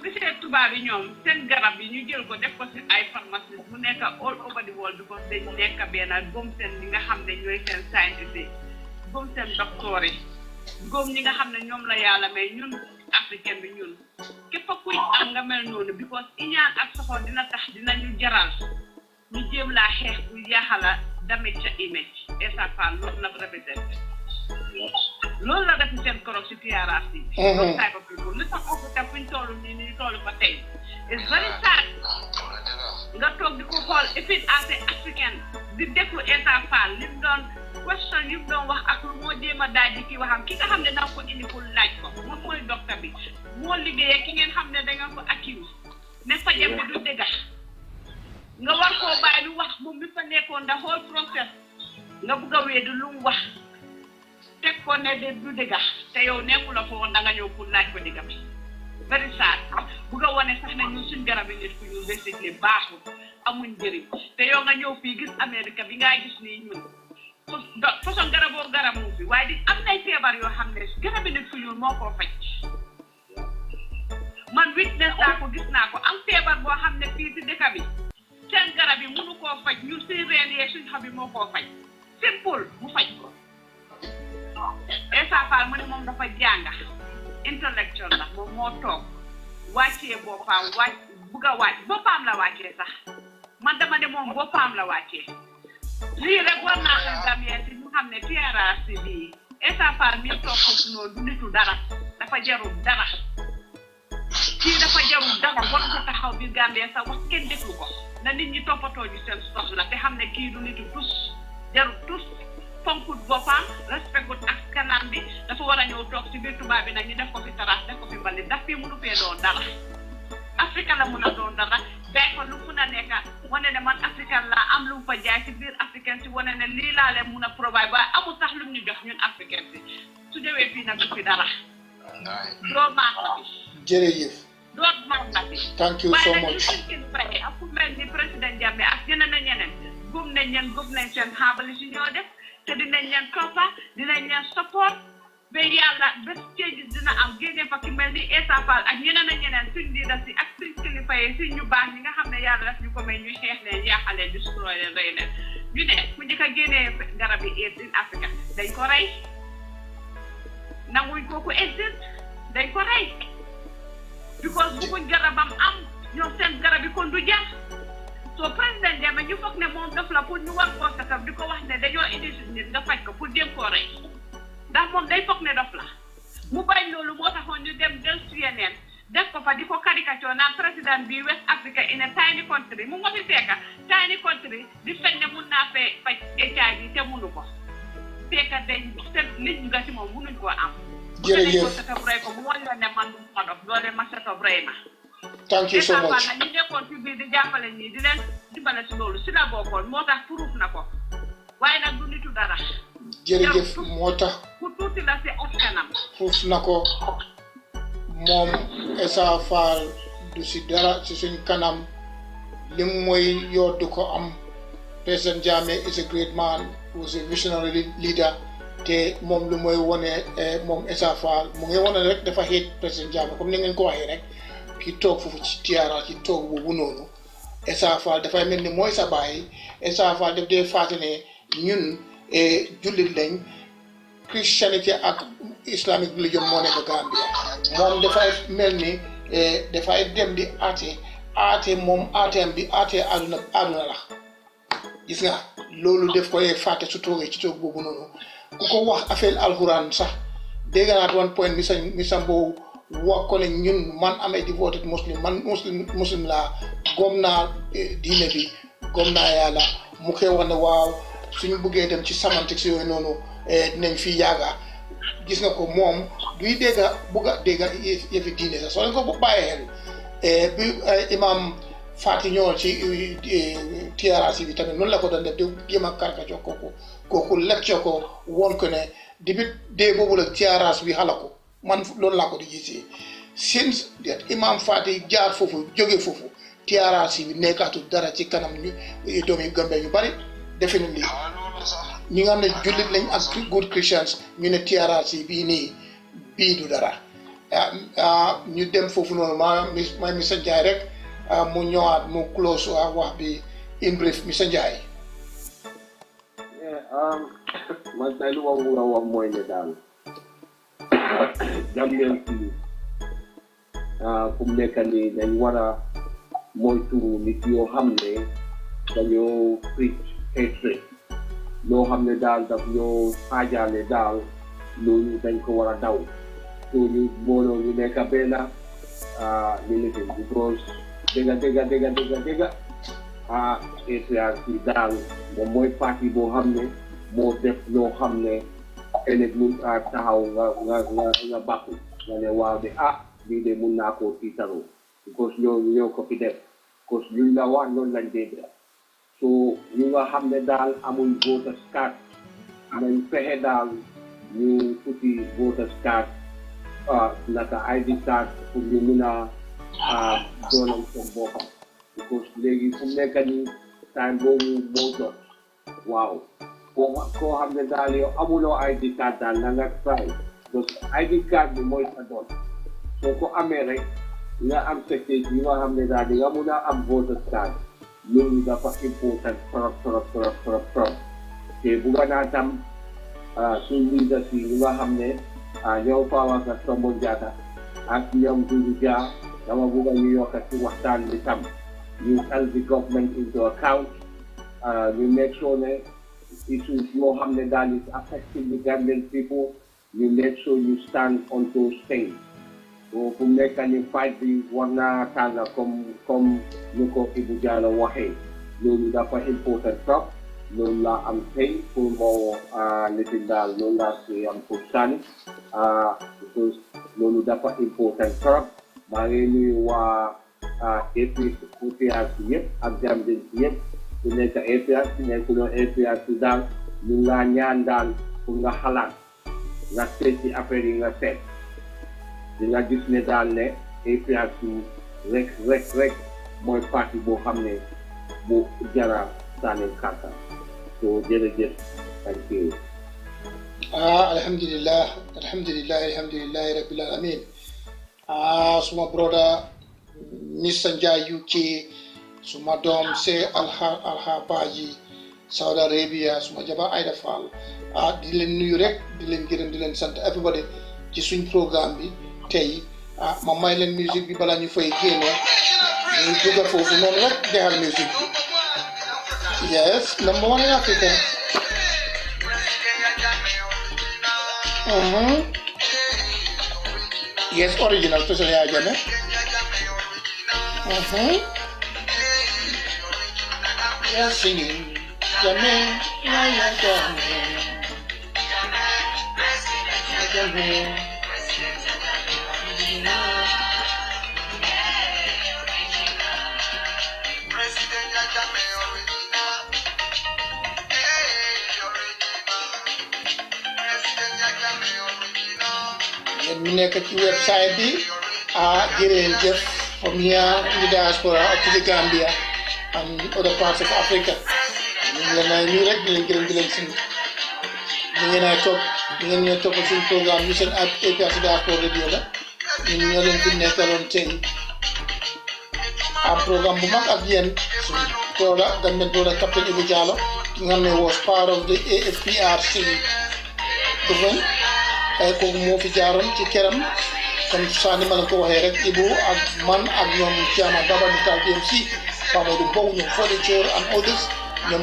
gisee tubaab yi ñoom seen garab yi ñu jël ko def ko si ay pharmacie mu nekk all over the world because dañ nekk benn gëm seen li nga xam ne ñooy seen scientist yi gëm seen docteur yi góom ñi nga xam ne ñoom la yàlla may ñun africain bi ñun képp kuy am nga mel noonu because iñaan ak soxor dina tax dinañu jaral ñu jéem laa xeex bu yaaxala damit sa image Essa Faal loolu la représenté loolu la def seen korog si TRRC loolu type of people li tax fu te fuñ toll nii ni toll ba tey it's very sad nga toog di ko xool even as a African di déglu Essa Faal li mu doon question yi mu doon wax ak lu moo jéem a daaj ki waxam ki nga xam ne danga ko indi pour laaj ko moom mooy docteur bi moo liggéeyee ki ngeen xam ne danga ko accuse ne fajam bi du dëgga nga war koo bàyyi lu wax moom mi fa nekkoon the whole process nga bugg a weddi lu mu wax teg ko ne de du dëgga te yow nekku la foo woon danga ñëw pour laaj ko dëgga bi very sad bugg a wane sax ne ñun suñ garab yi nit ku ñu basically baaxul amuñ njëriñ te yow nga ñëw fii gis Amérique bi ngaa gis nii ñun façon garaboo garab mu fi waaye di am nay feebar yoo xam ne garab yi nit ku ñuul moo koo faj man witness naa ko gis naa ko am feebar boo xam ne fii si dëkk bi seen garab yi mënu koo faj ñun suñ reen yee suñ xob yi moo koo faj simple mu faj ko Essa Faal mu ne moom dafa jànga intellectual la moom moo toog wàccee boppam bugg a wàcc boppam la wàccee sax man dama ne moom boppam la wàccee lii rek war naa xam Gambien si ñu xam ne TRRC bii Essa Faal mi toog foofu noonu du nitu dara dafa jarul dara kii dafa jarul dara war ko taxaw biir Gambien sax wax kenn déglu ko na nit ñi toppatoo ji seen soxla te xam ne kii du nitu tus jarul tus fonkut boppam respectut ak kanam bi dafa war a ñëw toog ci biir tubaab bi nag ñu def ko fi tarax def ko fi mbalit daf fii mënu fee doon dara Afrique la mun a doon dara bàyyi ko lu mun a nekk wane ne man africain laa am lu mu fa jaay ci biir africain si wane ne lii laa leen mun a provide waaye amul sax lu ñu jox ñun africain si su ñëwee fii nag du fi dara doo maas la fi jërëjëf doo maas la fi thank you so much waaye nag ñu suñ kin faye ak ku mel ni président Jammeh ak ñeneen a ñeneen gëm nañ seen xaabali si ñoo def te dinañ leen toppa dinañ leen support ba yàlla bés changes dina am génne fa ki mel ni Essa Faal ak ñeneen ak ñeneen suñ leader si ak suñ kilifa yi suñ ñu baax ñi nga xam ne yàlla daf ñu ko may ñuy xeex leen yaaxaleen destroy leen rey leen ñu ne ku njëkk a génnee garab yi AIDS in Africa dañ ko rey nanguñ kooku exist dañ ko rey because bugguñ garabam am ñoom seen garab yi kon du jar so président Jammeh ñu foog ne moom daf la pour ñu war koo sakam di ko wax ne dañoo indi si nit nga faj ko pour jéem koo rey ndax moom day foog ne daf la mu bañ loolu moo taxoon ñu dem del CNN def ko fa di ko caricature naan président bi West Africa in a tiny country mu ngoti fekka tiny country di feñ ne mun naa fee faj HIV te munu ko fekka dañ seen nit ñu nga si moom munuñ koo am jërëjëf ko setab rey ko mu wan leen ne man du ma dof doole ma setab rey ma Thank you so much. ñu nekkoon ci biir di jàppale ñii di leen dimbale si loolu si la bokkoon moo tax proof na ko waaye nag du nitu dara. jërëjëf moo tax ku tuuti la si askanam. proof na ko moom Essa Faal du si dara si suñ kanam lim mooy yoddu ko am. President Jammeh is a great man who's a visionary leader te moom lu mooy wone moom Essa Faal mu ngi wone rek dafa hate President Jammeh comme ni ngeen ko waxee rek ki toog foofu ci tiara ci toog boobu noonu Essa Faal dafay mel ni mooy sa baay Essa Faal daf dee fàtte ne ñun jullit lañ Christianity ak Islamic religion moo nekk Gambia moom dafay mel ni dafay dem di aate moom aateem bi aate àdduna la gis nga loolu def ko fàtte su toogee ci toog boobu noonu ku ko wax affaire alxuraan sax dégg naa at one point mi sa boobu wax ko ne ñun man am a devoted muslim man muslim laa gom naa diine bi gom naa yàlla mu koy wax ne waaw suñu bëggee dem ci semantics yooyu noonu dinañ fi yàgga gis nga ko moom duy bugg a dégga yëfi diine sax soo leen ko bàyyee xel bi imam Fati ñëwoon ci TRRC bi tamit noonu la ko doon def di jéem a karkaco kooku lecture ko woon ko ne début dee boobu la TRRC bi xala ko man loolu laa ko di gisee since imam Fati jaar foofu jóge foofu TRRC bi nekkaatu dara ci kanam ñu doomi Gambie ñu bari definitely ñi nga xam ne jullit lañ ak good Christians ñu ne TRRC bii nii bii du dara ñu dem foofu noonu ma Mr Njie rek mu ñëwaat mu close wax bi in brief Mr Njie. man tey lu ma mun a wax mooy ne daal Gambien si fu mu nekk nii dañ war a moytu nit yoo xam ne dañoo preach hatred loo xam ne daal daf ñoo xaajaale daal loolu dañ ko war a daw so ñu booloo ñu nekk benn ñu lifin because dégga APRC daal moom mooy parti boo xam ne moo def loo xam ne ëllëg mun taxaw nga bàkku nga ne waaw de lii de mun naa koo tiitaroo because ñoo ko fi def because luñ la wax noonu lañ dee def so ñu nga xam ne daal amul voters card nañ fexe daal ñu uti voters card naka ID card pour ñu mun a doonal seen boppam because léegi fu mu nekk nii time boobu moo jot waaw koo xam ne daal yow amuloo ID card daal na nga try donc ID card bi mooy sa doon soo ko amee rek nga am secteur yi nga xam ne daal di nga mun a am voters card loolu dafa important trop te bugga naa tam suñ leaders yi nga xam ne ñoom Fawaka Tombong Jatta ak ñoom Doudou Dia dama bugga ñu yokk ci waxtaan bi tam ñu take the government into account ñu make sure ne issues yoo xam ne daal is affecting the Gambian people you make sure you stand on those things so fu mu nekk ni fight bi war naa tànn comme nu ko Ibu Diallo waxee loolu dafa important trop loolu laa am tey pour moo lifin daal loolu laa si am pour sànni because loolu dafa important trop maa ngi nuyu waa APRC yëpp ak Gambian yëpp ku nekk APRC nekkuloo APRC daal ñu nga ñaan daal pour nga xalaat nga seet ci affaire yi nga seet di nga gis ne daal ne APRC rek mooy parti boo xam ne bu jara sànni kàttan so jërëjëf thank you alhamdulillah rabbil alamin suma brother Mr Njie UK suma doom se alha baji Saudi Arabia suma jaba Aida Fall di leen nuyu rek di leen gërëm di leen sant everybody ci suñ programme bi tey ma may leen musique bi bala ñu fay génne ñu dugga foofu noonu rek jeexal musique bi yes number one in Africa yes original President Yaya Jammeh yes singing Jammeh Yaya Jammeh yéen ñu nekk ci website bi jërëjëf from here in the diaspora up to the Gambia and other parts of Africa ñu ngi leen ay nii rek di leen gërëm di leen sant ñu ngeen ay topp ñu ngeen ñoo topp suñu programme ñu seen APRC Diaspora Radio la ñun ñoo leen fi nekkaloon tey am programme bu mag ak yéen suñu brother Gambian brother Captain Ibu Jallow ki nga xam ne was part of the AFPRC government kooku moo fi jaaroon ci këram comme saa ni ma la ko waxee rek Ibu ak man ak ñoom Chairman Baba Natal DMC Pamadou Mbow ñoom Fodé Thior and others ñoom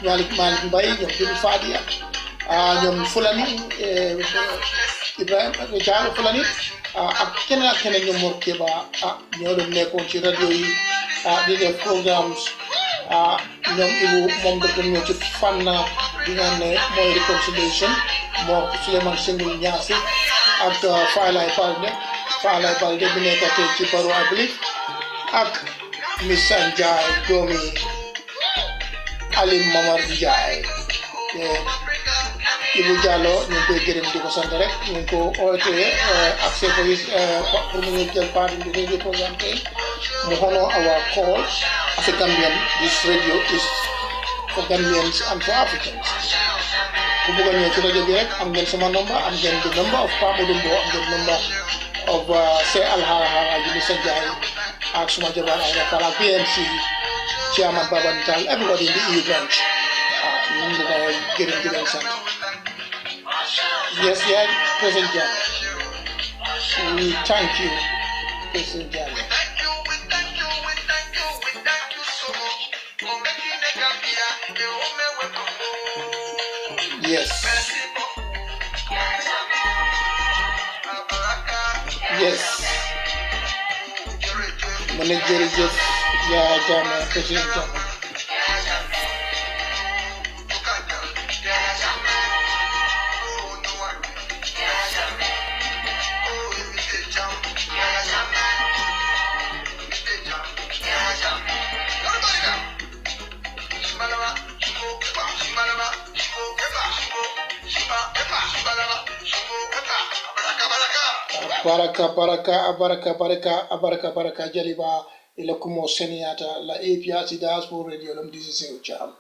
Malick Mbaye ñoom Juli Fadia ñoom Fulani Ibrahima Diallo Fulani ak keneen ñoom Mor Keba ñoo doon nekkoon ci rajo yi di def programmes ñoom Ibu moom dafa ñëw ci fànn bi nga xam ne mooy reconciliation moo Souleymane Sengul Niasse ak Faalaye Balde bi nekk tey ci Barrow I believe ak Missa Ndiaye doomi Alim Mamar Ndiaye Ibu Jallow ñu ngi koy gërëm di ko sant rek ñu ngi ko ootee accès ko pour mu ngi jël part in the radio program tey mu honor our call as a Gambian. This radio is for Gambians and for Africans. ku bëgg a ñëw ci rajo bi rek am ngeen sama number am ngeen the number of Pamadou Mbow am ngeen number of Sey Alhara ji Missa Ndiaye ak suma jabar ay Rakala PNC Chairman Baba Natal everybody in the EU branch ñu ngi koy gërëm di leen sant. Yes, President Jallow. We thank you, President Jallow. Yes. Yes. Manager Jeff Jammeh, President Jammeh. Baraka Jaliba ila kumo seniata la APRC Diaspora Radio lam disi sew cham